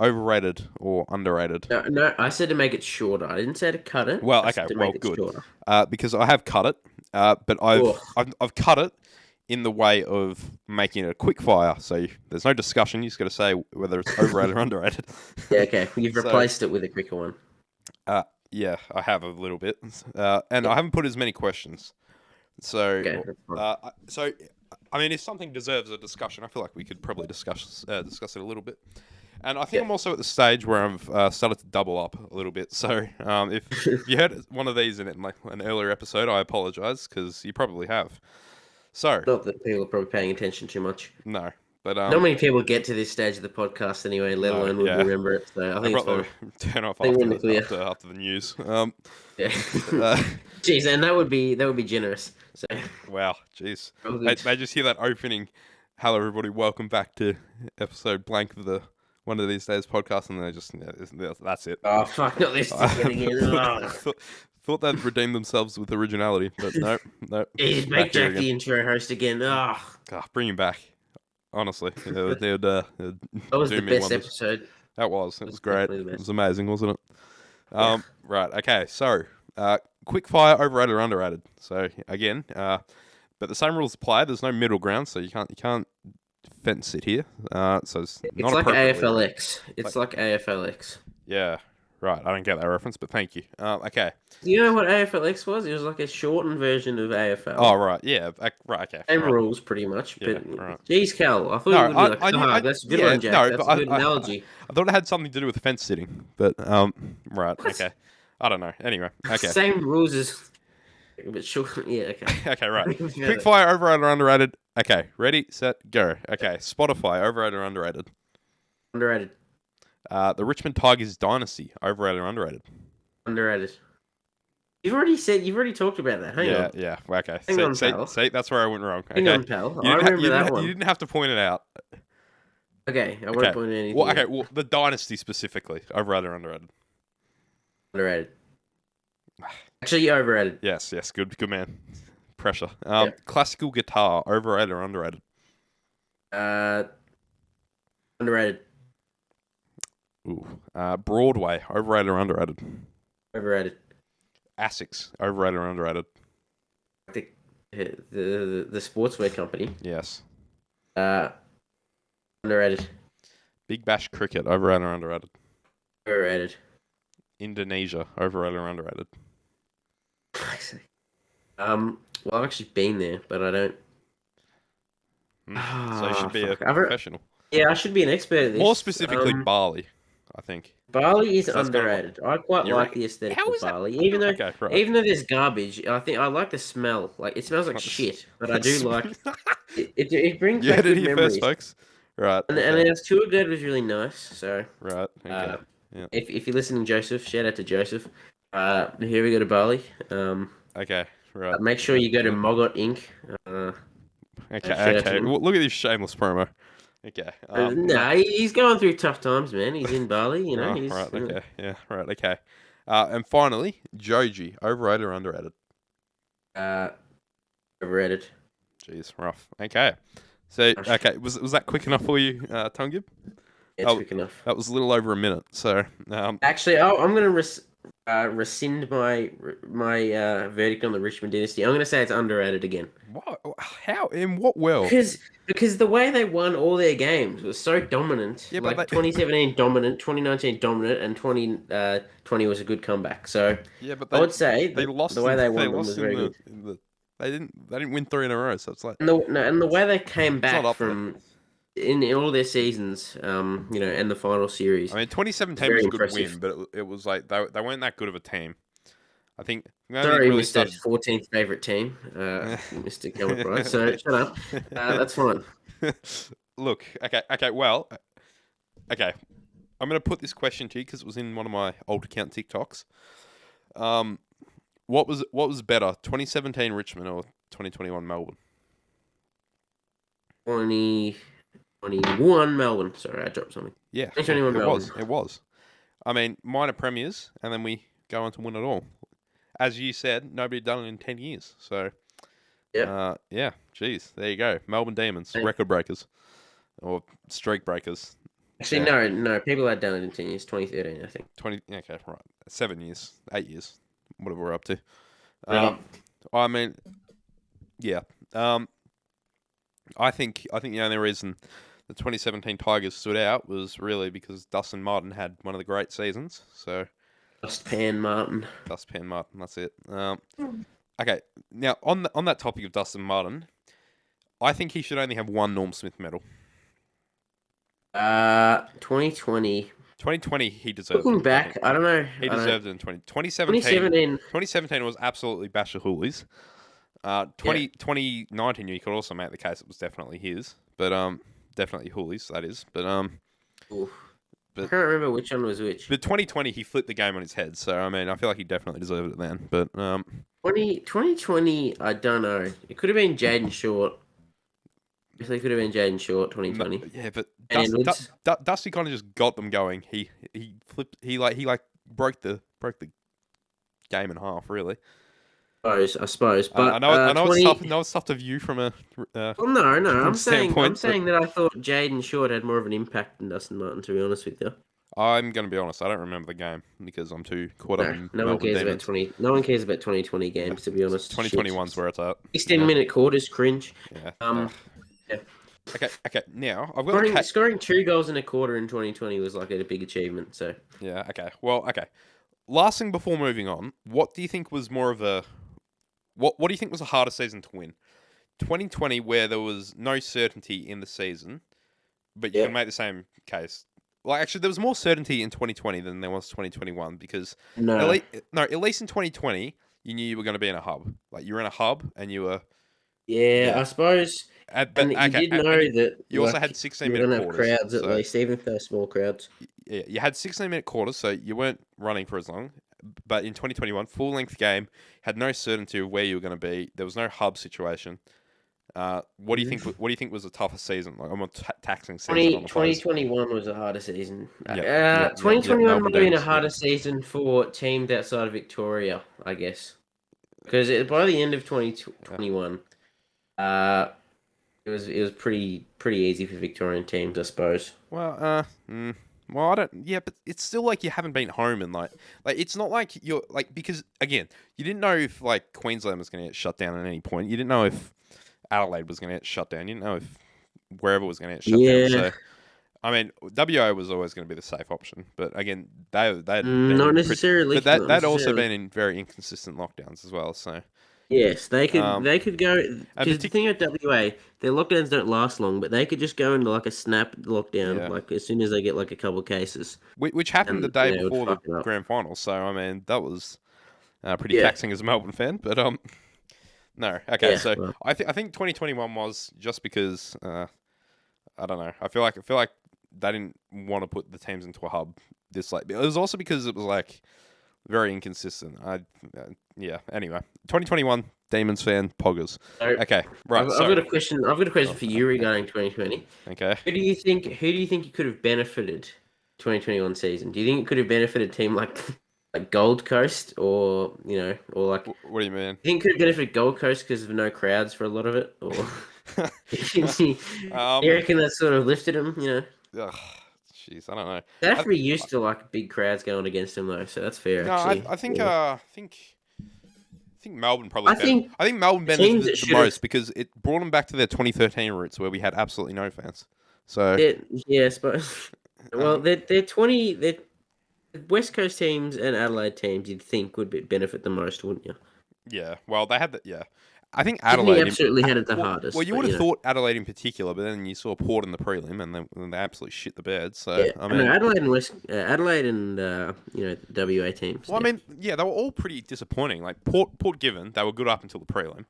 overrated or underrated. No, no, I said to make it shorter. I didn't say to cut it. Well, I okay, said to well, make it good, shorter. because I have cut it, but Oh, I've cut it in the way of making it a quick fire. So there's no discussion. You just got to say whether it's overrated or underrated. yeah, okay. You've So replaced it with a quicker one. yeah, I have a little bit, and Yeah. I haven't put as many questions. So Okay, that's fine. so I mean, if something deserves a discussion, I feel like we could probably discuss it a little bit. And I think Yeah. I'm also at the stage where I've started to double up a little bit. So if you heard one of these in it, like an earlier episode, I apologize because you probably have. So Not that people are probably paying attention too much. no, but Not many people get to this stage of the podcast anyway, let no, alone would yeah, remember it. So I I think it's probably fine. turn off I think we're in the after clear. after the news. Yeah. Uh, Jeez, and that would be generous. So wow, jeez, probably they just hear that opening. Hello, everybody. Welcome back to episode blank of the One of These Days podcast, and they just that's it. oh fuck, not this again. Oh. Thought they'd redeem themselves with originality, but no. Jeez, Back make here Jack again. the intro host again. Oh, Bring him back. Honestly, they'd that was do the me best wonders. episode. That was. It was great. Definitely the It best. was amazing, wasn't it? Yeah. Right. Okay. So, quick fire, overrated or underrated. So again, but the same rules apply. There's no middle ground, so you can't fence it here. So it's It's not like appropriately rated. AFLX. It's like AFLX. Yeah. Right. I don't get that reference, but thank you. Okay. Do you know what AFLX was? It was like a shortened version of AFL. Oh, right. Yeah. Right. Okay. Same Right. rules, pretty much. Yeah. But Right. geez, Cal, I thought No, you would be like, I knew. that's a good Yeah. one, Jack. No, That's but a good analogy. I thought it had something to do with fence sitting, but right. What? Okay. I don't know. Anyway. Okay. Same rules as, but short. Yeah, okay. Okay. Right. Yeah. Quick fire, overrated or underrated? Okay. Ready, set, go. Okay. Spotify, overrated or underrated? Underrated. The Richmond Tigers dynasty, overrated or underrated? Underrated. You've already talked about that. Hang Yeah. on. Yeah. Okay. Hang on, pal. See, that's where I went wrong. Hang Okay. on, pal. You I didn't, remember you, that didn't, one. you didn't have to point it out. Okay, I Okay. won't point anything Well, okay. out. Well, the dynasty specifically, overrated or underrated? Underrated. Actually, overrated. Yes. Yes. Good man. Pressure. Yeah. Classical guitar, overrated or underrated? Underrated. Ooh. Broadway, overrated or underrated? Overrated. Asics, overrated or underrated? The the sportswear company. Yes. Underrated. Big Bash Cricket, overrated or underrated? Overrated. Indonesia, overrated or underrated? Well, I've actually been there, but I don't. So you should be a Fuck. professional. Yeah, I should be an expert at this. More specifically, Bali, I think. Bali is So that's kinda underrated. I quite You like reckon? the aesthetic How of is that? Bali, even though Okay, right. there's garbage. I think I like the smell. Like it smells like Like the shit, but I do like you it brings back heard it good here memories. first, folks. Right. And Okay. our tour guide was really nice. So Right. Okay. uh, Yeah. if you're listening, Joseph, shout out to Joseph. Here we go to Bali. Okay. Right. Make sure you go to Mogot Inc. Okay. shout out to Okay. him. Well, look at this shameless promo. Okay. He's going through tough times, man. He's in Bali, you know. Oh, He's right. Okay. Yeah. Right. Okay. And finally, Joji, overrated or underrated? Overrated. Jeez, rough. Okay. So, okay, was that quick enough for you, Tungib? Yeah, it's Oh, quick enough. That was a little over a minute. So, Actually, I'm going to rescind my verdict on the Richmond dynasty. I'm going to say it's underrated again. what? How? In what world? Because the way they won all their games was so dominant. Yeah, but like they- 2017 dominant, 2019 dominant, and 2020 was a good comeback. So Yeah, but I would say they lost. the way they won them lost was in very good. They didn't win 3 in a row. So it's like And the way they came not back up there. from in all their seasons, and the final series. I mean, 2017 Very was a good impressive. win, but it was like they weren't that good of a team. I think we only Sorry, really Mr. started. 14th favorite team, Mr. Cameron Price. So shut up. That's fine. Look, okay, well, okay. I'm gonna put this question to you because it was in one of my old account TikToks. What was better, 2017 Richmond or 2021 Melbourne? 2021 Melbourne. Sorry, I dropped something. Yeah, 2021 it was. Melbourne. It was. I mean, minor premiers, and then we go on to win it all. As you said, nobody had done it in 10 years. So, Yep. yeah, geez, there you go. Melbourne Demons, And record breakers or streak breakers. actually, Yeah, no. People had done it in 10 years. 2013, I think. 20. Okay, right. 7 years, 8 years, whatever we're up to. Really? I mean, yeah. I think the only reason the 2017 Tigers stood out was really because Dustin Martin had one of the great seasons. So Dustpan Martin. Dustpan Martin, that's it. Okay, now on that topic of Dustin Martin, I think he should only have one Norm Smith medal. 2020. 2020, he deserved Looking it. back, I don't know. He I don't. deserved it in 2017. 2017. 2017 was absolutely Basher Hooley's. Yeah. 2019, you could also make the case it was definitely his, but definitely Hooley's, that is. But Oof. I But- can't remember which one was which. but 2020, he flipped the game on his head. So I mean, I feel like he definitely deserved it then. But 2020, I don't know. It could have been Jaden Short. Definitely could have been Jaden Short, 2020. yeah, but And Edwards. Dusty kind of just got them going. He flipped. He broke the game in half. Really. I suppose. But I know 20... it's tough to view from a. Well, no. I'm standpoint, saying that I thought Jaden Short had more of an impact than Dustin Martin. To be honest with you, I'm gonna be honest. I don't remember the game because I'm too caught up in no one Melbourne cares Demons. about 20. No one cares about 2020 games. To be honest, 2021's where it's at. 16-minute quarters, cringe. Yeah. Yeah. Okay. Now I've got Scoring 2 goals in a quarter in 2020 was like a big achievement. So Yeah. Okay. Well. Okay. Last thing before moving on, what do you think was more of a what do you think was a harder season to win? 2020, where there was no certainty in the season, but you Yeah. can make the same case. Like, actually, there was more certainty in 2020 than there was 2021 because no. at least in 2020, you knew you were going to be in a hub. Like, you were in a hub and you were. Yeah, I suppose. But And you did know that you also had you're 16-minute gonna have quarters. crowds at so- least, even if they're small crowds. Yeah, you had 16-minute quarters, so you weren't running for as long. But in 2021, full length game, had no certainty of where you were going to be. There was no hub situation. What do you think? What do you think was a tougher season? Like, I'm a taxing season on the players. 2021 was a harder season. Yeah, 2021 Melbourne might have been a Demons, harder season for teams outside of Victoria, I guess, because by the end of 2021, it was pretty easy for Victorian teams, I suppose. Well, well, I don't. Yeah, but it's still like you haven't been home and like it's not like you're like because again, you didn't know if like Queensland was going to get shut down at any point. You didn't know if Adelaide was going to get shut down. You didn't know if wherever was going to get shut down. So, I mean, WA was always going to be the safe option, but again, they'd not necessarily. But they'd also been in very inconsistent lockdowns as well. So. Yes, they could go. Because the partic- thing about WA, their lockdowns don't last long, but they could just go into like a snap lockdown, Yeah. like as soon as they get like a couple of cases. Which happened the And, day yeah, it would before fuck it the up. grand final. So I mean, that was pretty Yeah. taxing as a Melbourne fan. But no, okay. Yeah, So well. I think 2021 was just because I don't know. I feel like they didn't want to put the teams into a hub this late. It was also because it was like very inconsistent. Yeah. Anyway, 2021 Demons fan poggers. So, Okay, right. I've So got a question. I've got a question for you regarding 2020. okay. Who do you think you could have benefited 2021 season? Do you think it could have benefited a team like Gold Coast or or like? What do you mean? You think it could have benefited Gold Coast because of no crowds for a lot of it, or you reckon that sort of lifted them? Ugh, jeez, I don't know. They have to be used to like big crowds going against them though, so that's fair. No, actually. I think Yeah. I think Melbourne probably. I think Melbourne teams benefited that the should've- most because it brought them back to their 2013 roots where we had absolutely no fans. So Yeah, I suppose. Well, they're 20. They're West Coast teams and Adelaide teams. You'd think would benefit the most, wouldn't you? yeah, well they had that. Yeah, I think Sydney Adelaide absolutely had it the hardest. Well, you but, would have know. thought Adelaide in particular, but then you saw Port in the prelim, and they absolutely shit the bed. So Yeah, I no, mean, Adelaide and WA teams. well, I mean, yeah, they were all pretty disappointing. Like Port Given, they were good up until the prelim.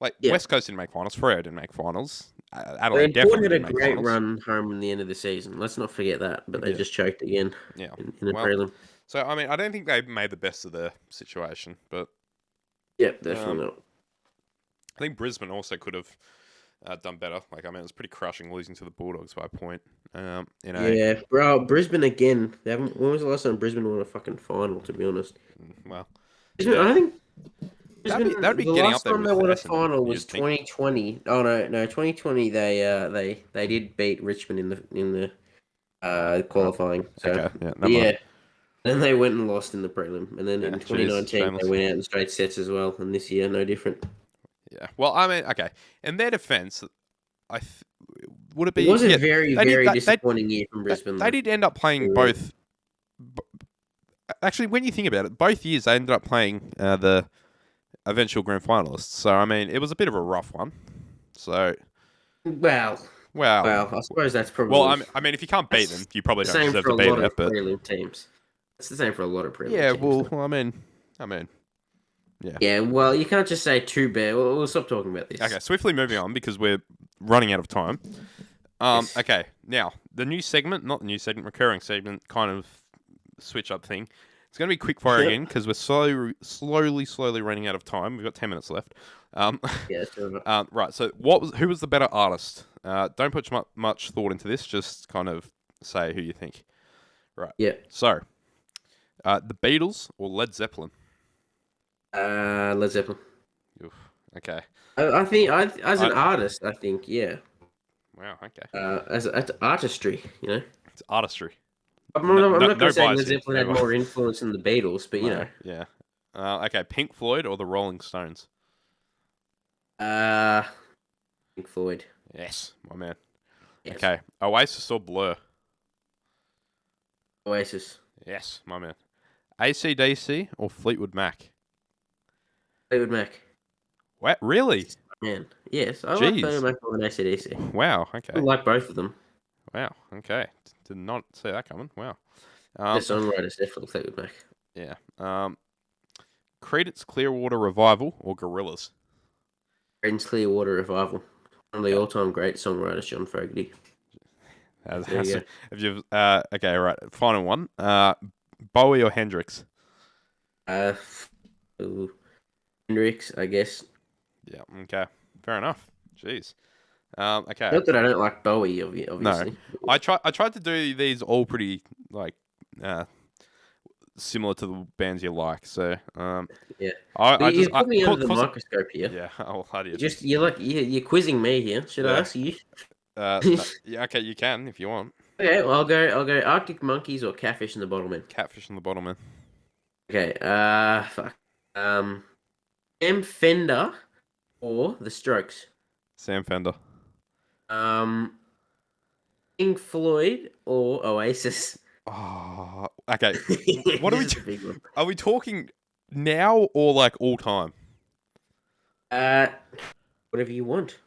Like Yeah. West Coast didn't make finals, Freo didn't make finals. I Adelaide mean, Port definitely had a didn't make great finals. run home in the end of the season. Let's not forget that. But they Yeah. just choked again Yeah. in the Well, prelim. So I mean, I don't think they made the best of the situation, but Yep, definitely not. I think Brisbane also could have done better. Like, I mean, it was pretty crushing losing to the Bulldogs by a point. In a Yeah, bro. Brisbane again. They haven't. When was the last time Brisbane won a fucking final? To be honest, well, Brisbane, yeah, I think that'd be the getting up last there time they with won a Essendon. final was You'd think. 2020. Oh no, 2020. They did beat Richmond in the Oh, qualifying. So okay, yeah, never mind. yeah, then they went and lost in the prelim, and then Yeah, in cheers, 2019 they shameless. went out in straight sets as well. And this year, no different. Yeah. Well, I mean, okay. In their defense, I th- would it It be? was a Yeah, very, they did. very disappointing year from Brisbane, They though. did end up playing Really. both. Actually, when you think about it, both years they ended up playing the eventual grand finalists. So I mean, it was a bit of a rough one. So Well, well, well, I suppose that's well, probably I mean, if you can't beat them, you probably the don't same deserve for to a beat lot it. of But prelim teams. It's the same for a lot of prelim yeah, teams. well, I mean, yeah. Yeah, well, you can't just say too bad. We'll stop talking about this. Okay, swiftly moving on because we're running out of time. Yes. Okay, now the new segment, not the new segment, recurring segment, kind of switch up thing. It's going to be quick fire Yep. again because we're slowly running out of time. We've got 10 minutes left. Um, Yeah, so, right. So, who was the better artist? Don't put much thought into this. Just kind of say who you think. Right. yeah. So, the Beatles or Led Zeppelin? Led Zeppelin. Oof, okay. I think, as an I, artist, I think, yeah. wow. Okay. As artistry, you know. It's artistry. I'm No, not, I'm no, not no going to say bias Led here. Zeppelin No had bias. more influence than the Beatles, but you know. Yeah. Okay. Pink Floyd or the Rolling Stones? Pink Floyd. Yes, my man. Yes. Okay. Oasis or Blur? Oasis. Yes, my man. AC/DC or Fleetwood Mac? Fleetwood Mac. What? Really? Man, yes, I like Jeez. Fleetwood Mac more than AC/DC. Wow. I Okay. like both of them. Wow. Okay. Did not see that coming. Wow. The Um, songwriters definitely Fleetwood Mac. yeah. Creedence Clearwater Revival or Gorillaz? Creedence Clearwater Revival. One of the all-time great songwriters, John Fogerty. There you go. Have you? Okay. Right. Final one. Bowie or Hendrix? Ooh, Hendrix, I guess. Yeah. Okay. Fair enough. Jeez. Okay. Not that I don't like Bowie, obviously. I tried to do these all pretty like similar to the bands you like. So Yeah. I You just put me under the cause- microscope here. yeah. Oh, how do you? You're quizzing me here. Should I Yeah. ask you? No, yeah. Okay, you can if you want. Okay, well, I'll go Arctic Monkeys or Catfish and the Bottlemen. Catfish in the bottom, man. Okay, fuck. Sam Fender or The Strokes. Sam Fender. Pink Floyd or Oasis. Oh, okay. What are we? This is a big one. Are we talking now or like all time? Whatever you want.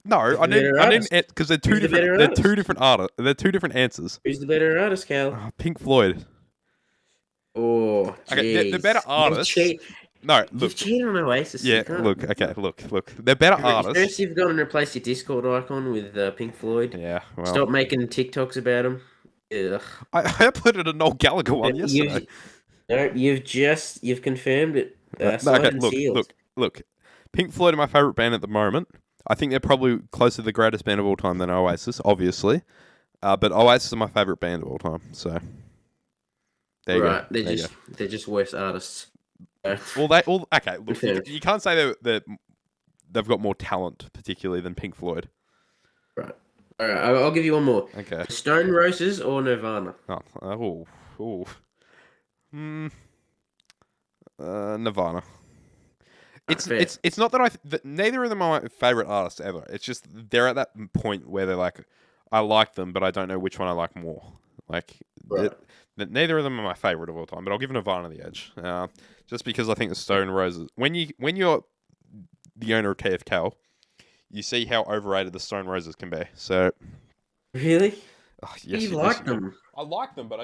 No, Who's I the better didn't artist? because they're Who's the better They're artist? two different artists. They're two different answers. Who's the better artist, Cal? Pink Floyd. Oh, Okay, the jeez. better artists. No, You've look. cheated on Oasis. Yeah, You can't- look. Okay, look. They're better artists. First, you've gone and replaced your Discord icon with Pink Floyd. Yeah, well, Stop making TikToks about them. Ugh. I uploaded a Noel Gallagher one yesterday. You've confirmed it. No, Signed okay, and sealed. look. Pink Floyd are my favorite band at the moment. I think they're probably closer to the greatest band of all time than Oasis, obviously. But Oasis are my favorite band of all time. So there you Right, go. they're just worse artists. Okay. Look, Fair. you can't say they've got more talent, particularly than Pink Floyd. Right. All right. I'll give you one more. Okay. Stone Roses or Nirvana? Nirvana. Fair. It's not that neither of them are my favorite artists ever. It's just they're at that point where they're like, I like them, but I don't know which one I like more. Like, Right. neither of them are my favorite of all time. But I'll give Nirvana the edge, just because I think the Stone Roses. When you're the owner of TFCal, you see how overrated the Stone Roses can be. So, Really? yes, You like them? I like them, but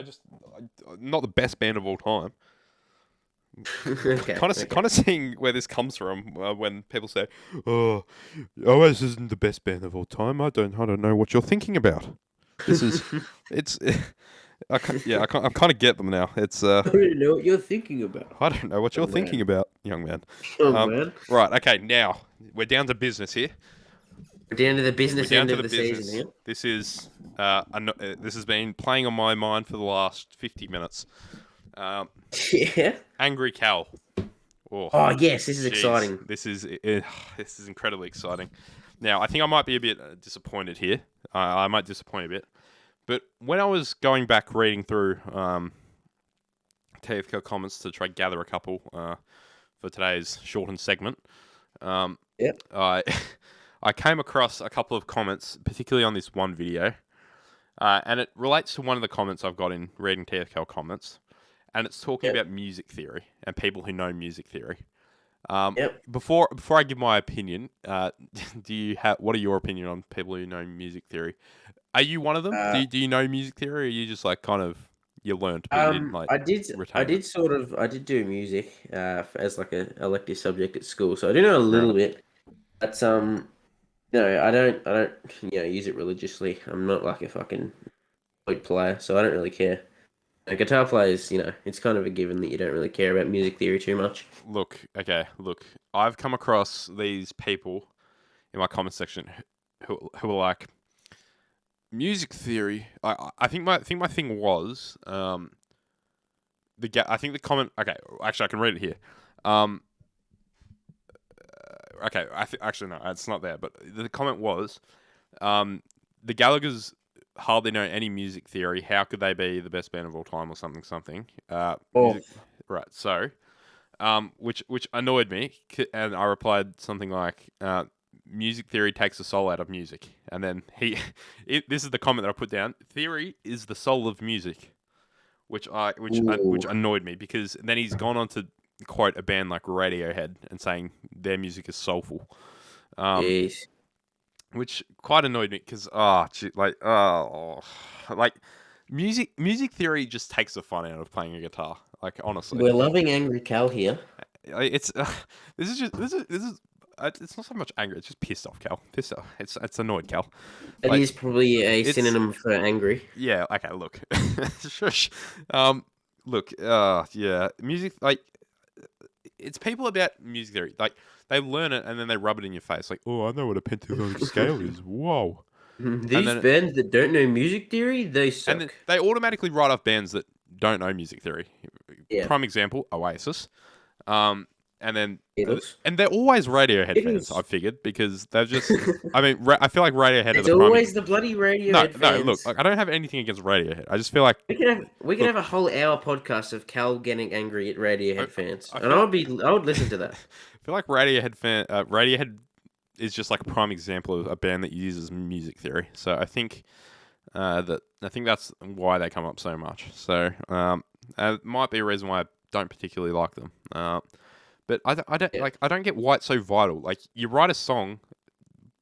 not the best band of all time. Okay. Kind of seeing where this comes from when people say, "Oh, Oasis isn't the best band of all time." I don't know what you're thinking about. This is, it's, I kind of get them now. It's I don't know what you're thinking about. I don't know what you're Young thinking man. about, young man. Oh man. Right, okay, now we're down to business here. We're down to the We're business down end to of the the season business. here. This is this has been playing on my mind for the last 50 minutes. Um, Yeah. Angry Cal. Oh, Oh yes, this is jeez, exciting. this is incredibly exciting. Now, I think I might be a bit disappointed here. I might disappoint a bit, but when I was going back reading through TFK comments to try to gather a couple for today's shortened segment, um, Yep. I I came across a couple of comments, particularly on this one video, and it relates to one of the comments I've got in reading TFL comments, and it's talking Yep. about music theory and people who know music theory. Yep. Before I give my opinion, do you have what are your opinion on people who know music theory? Are you one of them? Uh, Do you know music theory, or are you just like kind of you learned but you didn't like I retain it? did sort of, I did do music as like a elective subject at school, so I do know a little Right. bit. But no, I don't, use it religiously. I'm not like a fucking flute player, so I don't really care. Guitar players, it's kind of a given that you don't really care about music theory too much. Look. I've come across these people in my comment section who are like music theory. I think my thing was I think the comment. Okay, actually, I can read it here. Um, okay, actually no, it's not there. But the comment was, the Gallagher's hardly know any music theory. How could they be the best band of all time or something something? Oh, Music, right? So, which annoyed me, and I replied something like, "Music theory takes the soul out of music." And then this is the comment that I put down: "Theory is the soul of music," which ooh, annoyed me because then he's gone on to quote a band like Radiohead and saying their music is soulful, um, jeez. which quite annoyed me because like music theory just takes the fun out of playing a guitar. Like honestly, We're loving Angry Cal here. it's this is it's not so much anger. It's just pissed off, Cal. Pissed off. It's annoyed, Cal. It Like is probably a it's synonym for angry. yeah. Okay, look, shush. Look, yeah. Music like it's people about music theory. Like they learn it and then they rub it in your face. Like, oh, I know what a pentatonic scale is. Whoa. And These then bands that don't know music theory, they and then suck. they automatically write off bands that don't know music theory. Yeah, Prime example, Oasis. Um, and then Beatles. and they're always Radiohead fans. Beatles. I've figured because they've just. I mean, I feel like Radiohead are It's the prime. always the bloody No, Radiohead no. Look, fans. like I don't have anything against Radiohead. I just feel like We could look, have a whole hour podcast of Cal getting angry at I, Radiohead fans, I and feel like I would listen to that. I feel like Radiohead is just like a prime example of a band that uses music theory. So I think that's why they come up so much. So it might be a reason why I don't particularly like them. But I don't Yeah. like I don't get why it's so vital. Like you write a song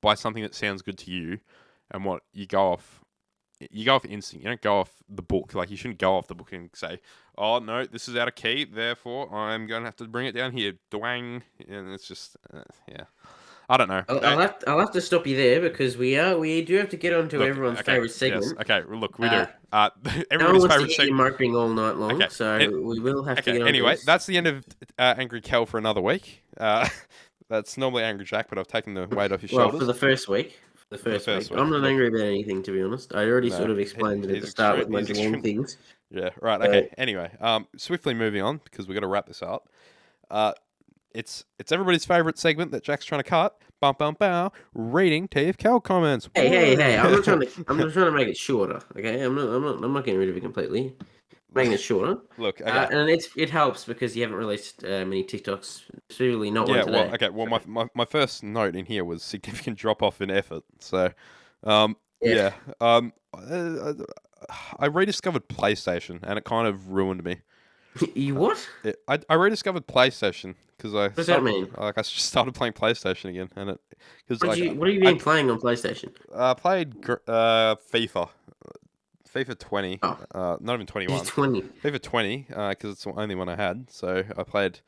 by something that sounds good to you, and what you go off instinct. You don't go off the book. Like you shouldn't go off the book and say, "Oh no, this is out of key. Therefore, I'm going to have to bring it down here." Dwang, and it's just yeah. I don't know. I'll have to stop you there because we do have to get on to Look, everyone's okay, favorite yes, segment. okay. Look, we Uh, do. no one Everybody's wants to favorite hear you segment. moping all night long, Okay, so and, we will have to okay. get on to Anyway, this. that's the end of Angry Kel for another week. That's normally Angry Jack, but I've taken the weight off his Well, for shoulders the first week, for the first I'm week. not Look, angry about anything to be honest. I already no, sort of explained it at he's the start extreme. with my He's Geelong extreme. things. Yeah, right. Okay. So Anyway, swiftly moving on because we got to wrap this up. Uh, it's everybody's favorite segment that Jack's trying to cut. Bum bum bow. Reading TFL comments. hey, I'm not trying Whoa. to make it shorter. Okay, I'm not getting rid of it completely. Making it shorter. Look. Okay. And it helps because you haven't released many TikToks, specifically not one Yeah. Well. today. Okay. Well, So, my first note in here was significant drop off in effort. So, yeah. yeah. I rediscovered PlayStation and it kind of ruined me. You what? I rediscovered PlayStation because What does that mean? I just started playing PlayStation again and it because like What have you I been playing on PlayStation? played FIFA 20 Oh, not even it's 21 20. FIFA 20 because it's the only one I had so I played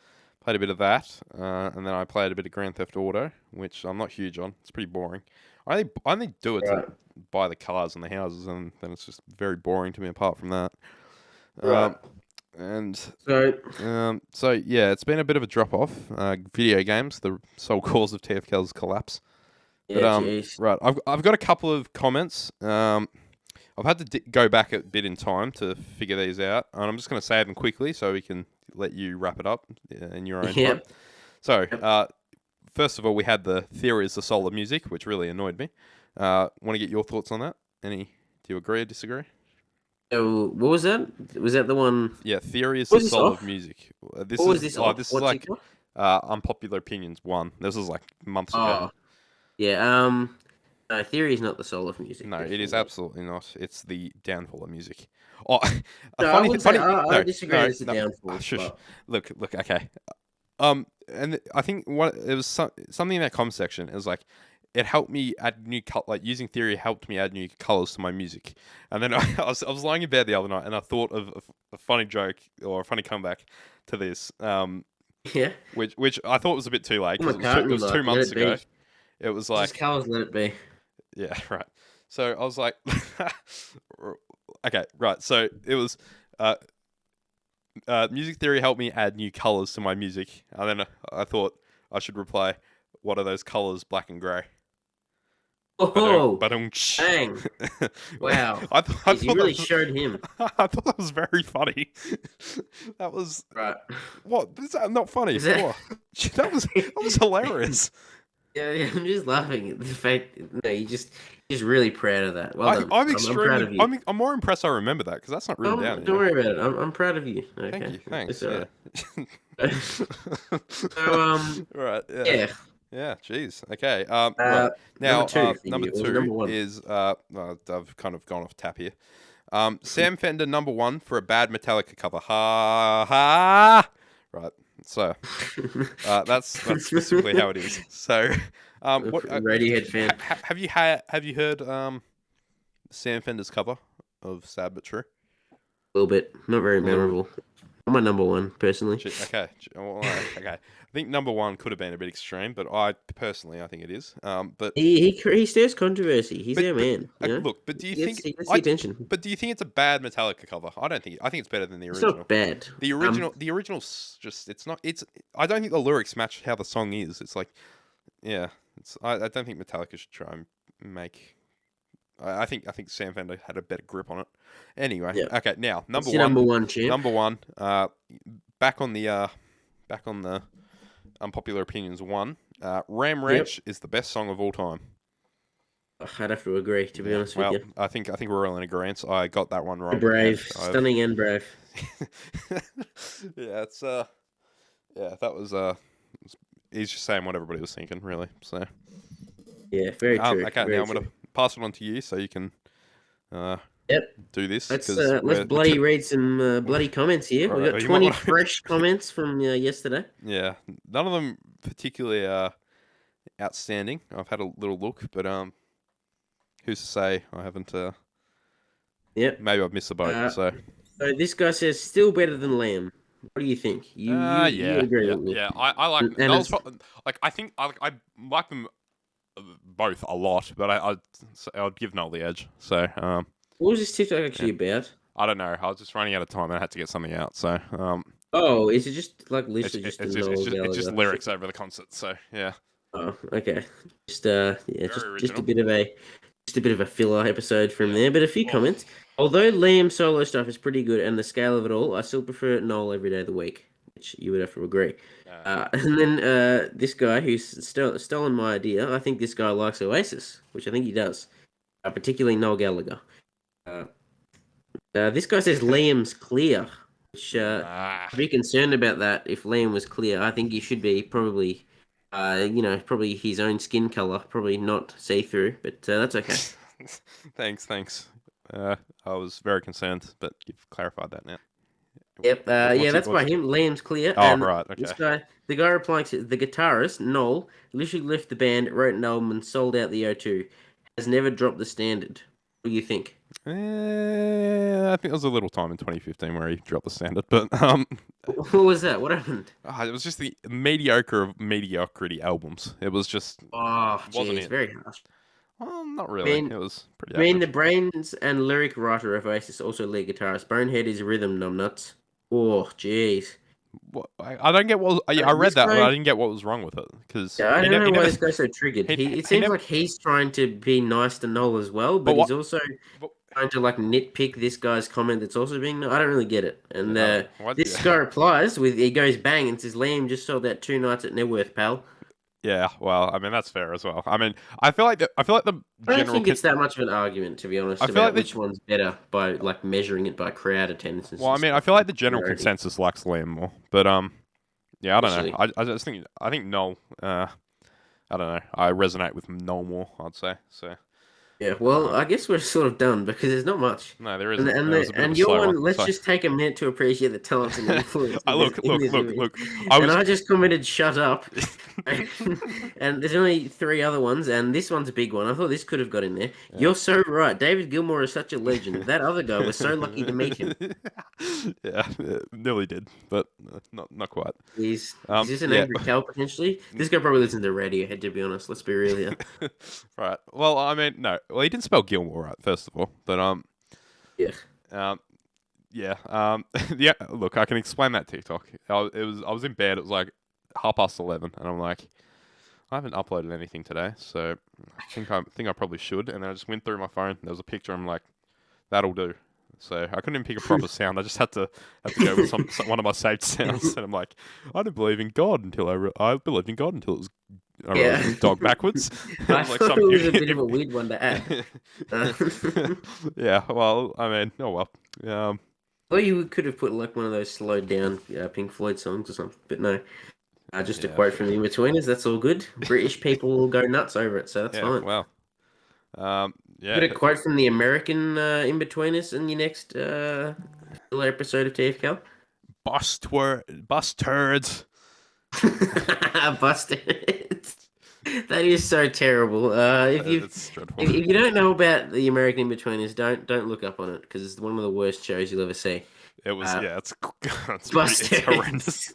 a bit of that and then I played a bit of Grand Theft Auto which I'm not huge on. It's pretty boring. I only do it to Right. buy the cars and the houses and then it's just very boring to me apart from that. Right. Um, and So so yeah, it's been a bit of a drop off. Video games, the sole cause of TFK's collapse. But Yeah, jeez. right, I've got a couple of comments. I've had to go back a bit in time to figure these out, and I'm just going to say them quickly so we can let you wrap it up in your own time. Yep. So, Yep. first of all, we had the theory is the soul of music, which really annoyed me. Want to get your thoughts on that? Do you agree or disagree? So what was that? Was that the one? Yeah, theory is What the was this soul of off? music. What was this off? This is What's like it called? unpopular opinions one. This was like months ago. Oh, yeah. No, theory is not the soul of music. No, it is Definitely. absolutely not. It's the downfall of music. Oh, a No, I funny, wouldn't say. funny. I No, disagree. no, It's a no. downfall, Shush. but Look. Okay. And I think what it was something in that comment section. It was like it helped me add new like using theory helped me add new colors to my music. And then I was lying in bed the other night and I thought of a funny joke or a funny comeback to this. yeah. Which I thought was a bit too late Paul because it McCartney, was like, two let months it ago. be. It was Just like colours, let it be. yeah, right. So I was like, okay, right. So it was uh, music theory helped me add new colors to my music, and then I thought I should reply, "What are those colors? Black and grey." Oh, But bang! Wow. I Jeez, you thought that really was showed him. I thought that was very funny. That was Right. what? Is that not funny? Is that? What? That was hilarious. Yeah, yeah, I'm just laughing at the fact. No, you're just really proud of that. Well done. I'm I'm proud extremely of you. I'm more impressed I remember that because that's not written down Don't here. worry about it. I'm proud of you. Thank Okay, you. it's Thanks. Yeah. alright. So Right. Yeah. yeah. Yeah. Jeez. Okay. Right Uh, number now, two for number you, or two number one? is I've kind of gone off tap here. Sam Fender number one for a bad Metallica cover. Ha ha. Right. So, that's specifically how it is. So, what Radiohead fan. have you heard Sam Fender's cover of Sad but True? A little bit, not very A little bit. memorable. I'm my number one personally. Okay. Well, okay. I think number one could have been a bit extreme, but I personally I think it is. But He stirs controversy. He's our man. You know, look, but do you think he gets the attention. But do you think it's a bad Metallica cover? I don't think. I think it's better than the It's original. not bad. The original's just. It's not. It's. I don't think the lyrics match how the song is. It's like, yeah. It's. I don't think Metallica should try and make. I think Sam Fender had a better grip on it. Anyway, Yeah. okay. Now What's your number one, champ? Number one. Back on the unpopular opinions one. Ram Ranch is the best song of all time. I'd have to agree, to be honest with you. I think we're all in agreement. I got that one wrong. Brave, stunning and brave. Yeah, it's yeah, that was he's just saying what everybody was thinking, really. So Yeah, very true. okay, very now I'm true. gonna pass it on to you so you can Yep. do this. Let's bloody read some bloody comments here. All We right, got you might 20 wanna- fresh comments from yesterday. Yeah, none of them particularly outstanding. I've had a little look, but who's to say I haven't? Yep. Maybe I've missed the boat. So So this guy says still better than Lamb. What do you think? You agree with me? yeah. I like And that was like I think I like them both a lot, but I'd give Noel the edge. So What was this TikTok actually about? I don't know. I was just running out of time and I had to get something out. So Oh, is it just like it's literally just it's a just, Noel it's just Gallagher? lyrics over the concert. So yeah, Oh, okay. Just yeah, just original. a bit of a filler episode from Yeah. there, but a few Oh. comments. Although Liam's solo stuff is pretty good and the scale of it all, I still prefer Noel every day of the week, which you would have to agree. And then this guy who's stolen my idea, I think this guy likes Oasis, which I think he does, particularly Noel Gallagher. This guy says Liam's clear, which I'd be concerned about that if Liam was clear. I think he should be probably, probably his own skin color, probably not see-through, but that's okay. Thanks. I was very concerned, but you've clarified that now. Yep. That's by him. Liam's clear. Oh, right. Okay. This guy, the guy replying to the guitarist Noel, literally left the band, wrote an album, and sold out the O2. Has never dropped the standard. What do you think? I think there was a little time in 2015 where he dropped the standard, but What was that? What happened? it was just the mediocre of mediocrity albums. It was just Oh, wasn't jeez, it? very harsh. Well, not really. mean- It was pretty I mean, the average. brains and lyric writer of Oasis, also lead guitarist. Bonehead is rhythm numbnuts. Oh, jeez. I don't get what. I read This that, but guy, I didn't get what was wrong with it because yeah, I he, don't know he why never. this guy's so triggered. It He seems never. like he's trying to be nice to Noel as well, But but what? he's also But, trying to like nitpick this guy's comment that's also being. I don't really get it. And yeah, I don't know. What? this guy replies with, he goes bang and says, "Liam just sold out 2 nights at Networth, pal." Yeah. Well, I mean that's fair as well. I mean, I feel like the I don't general. think it's that much of an argument, to be I honest, feel like about the. which one's better by like measuring it by crowd attendance Well, I and mean, I stuff. feel like the general Popularity, consensus likes Liam more, but yeah, I don't know. especially. I just think Noel. I don't know. I resonate with Noel more. I'd say so. Yeah, well, Um, I guess we're sort of done because there's not much. no, there And isn't. and It was a bit of a your slow one. one, let's So, just take a minute to appreciate the talents and influence I look, in look, this look, image. look. I And was. I just commented, "Shut up." And there's only 3 other ones, and this one's a big one. I thought this could have got in there. Yeah. You're so right. David Gilmour is such a legend. That other guy was so lucky to meet him. Yeah, nearly did, but not quite. Is this an Yeah. angry cow potentially? This guy probably listens to Radiohead, to be honest. Let's be real here. Right. Well, I mean, no. Well, he didn't spell Gilmore right, first of all. But Yeah. um, yeah. Yeah. Look, I can explain that TikTok. I was in bed. It was like 11:30, and I'm like, I haven't uploaded anything today, so I think I probably should. And then I just went through my phone. There was a picture. I'm like, that'll do. So I couldn't even pick a proper sound. I just had to go with one of my saved sounds. And I'm like, I didn't believe in God until I believed in God until I realized it Yeah. was dog backwards. I Like thought it was a bit of a weird one to add. Yeah. Well, I mean, oh well. Or you could have put like one of those slowed down Pink Floyd songs or something, but no. Just a Yeah. quote from the In-Betweeners, that's all good. British people will go nuts over it, so that's Yeah. fine. Well. Put a Yeah. quote from the American In-Betweeners in your next filler episode of TFCal. Bus turds. Busted. That is so terrible. It's dreadful. If you don't know about the American In-Betweeners, don't look up on it because it's one of the worst shows you'll ever see. It was. Uh, Yeah. It's Busted. horrendous.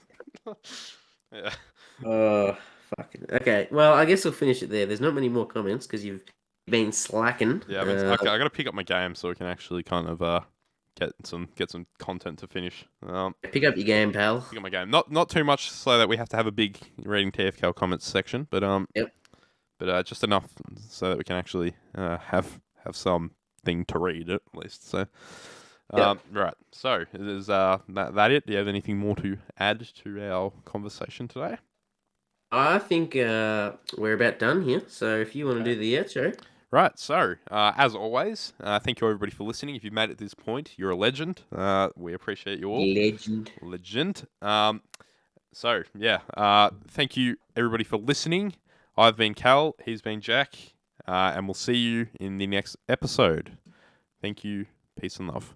Yeah. Oh, fucking. Okay, well, I guess we'll finish it there. There's not many more comments because you've been slacking. Yeah. I mean, okay. I got to pick up my game so we can actually kind of get some content to finish. Pick up your game, pal. Pick up my game. Not too much so that we have to have a big reading TFL comments section, but Yep. but just enough so that we can actually have something to read at least. So. Right. So is that it? Do you have anything more to add to our conversation today? I think we're about done here. So if you want to do the outro. Right. So as always, thank you everybody for listening. If you've made it to this point, you're a legend. We appreciate you all. Legend. So yeah. Thank you everybody for listening. I've been Cal. He's been Jack. And we'll see you in the next episode. Thank you. Peace and love.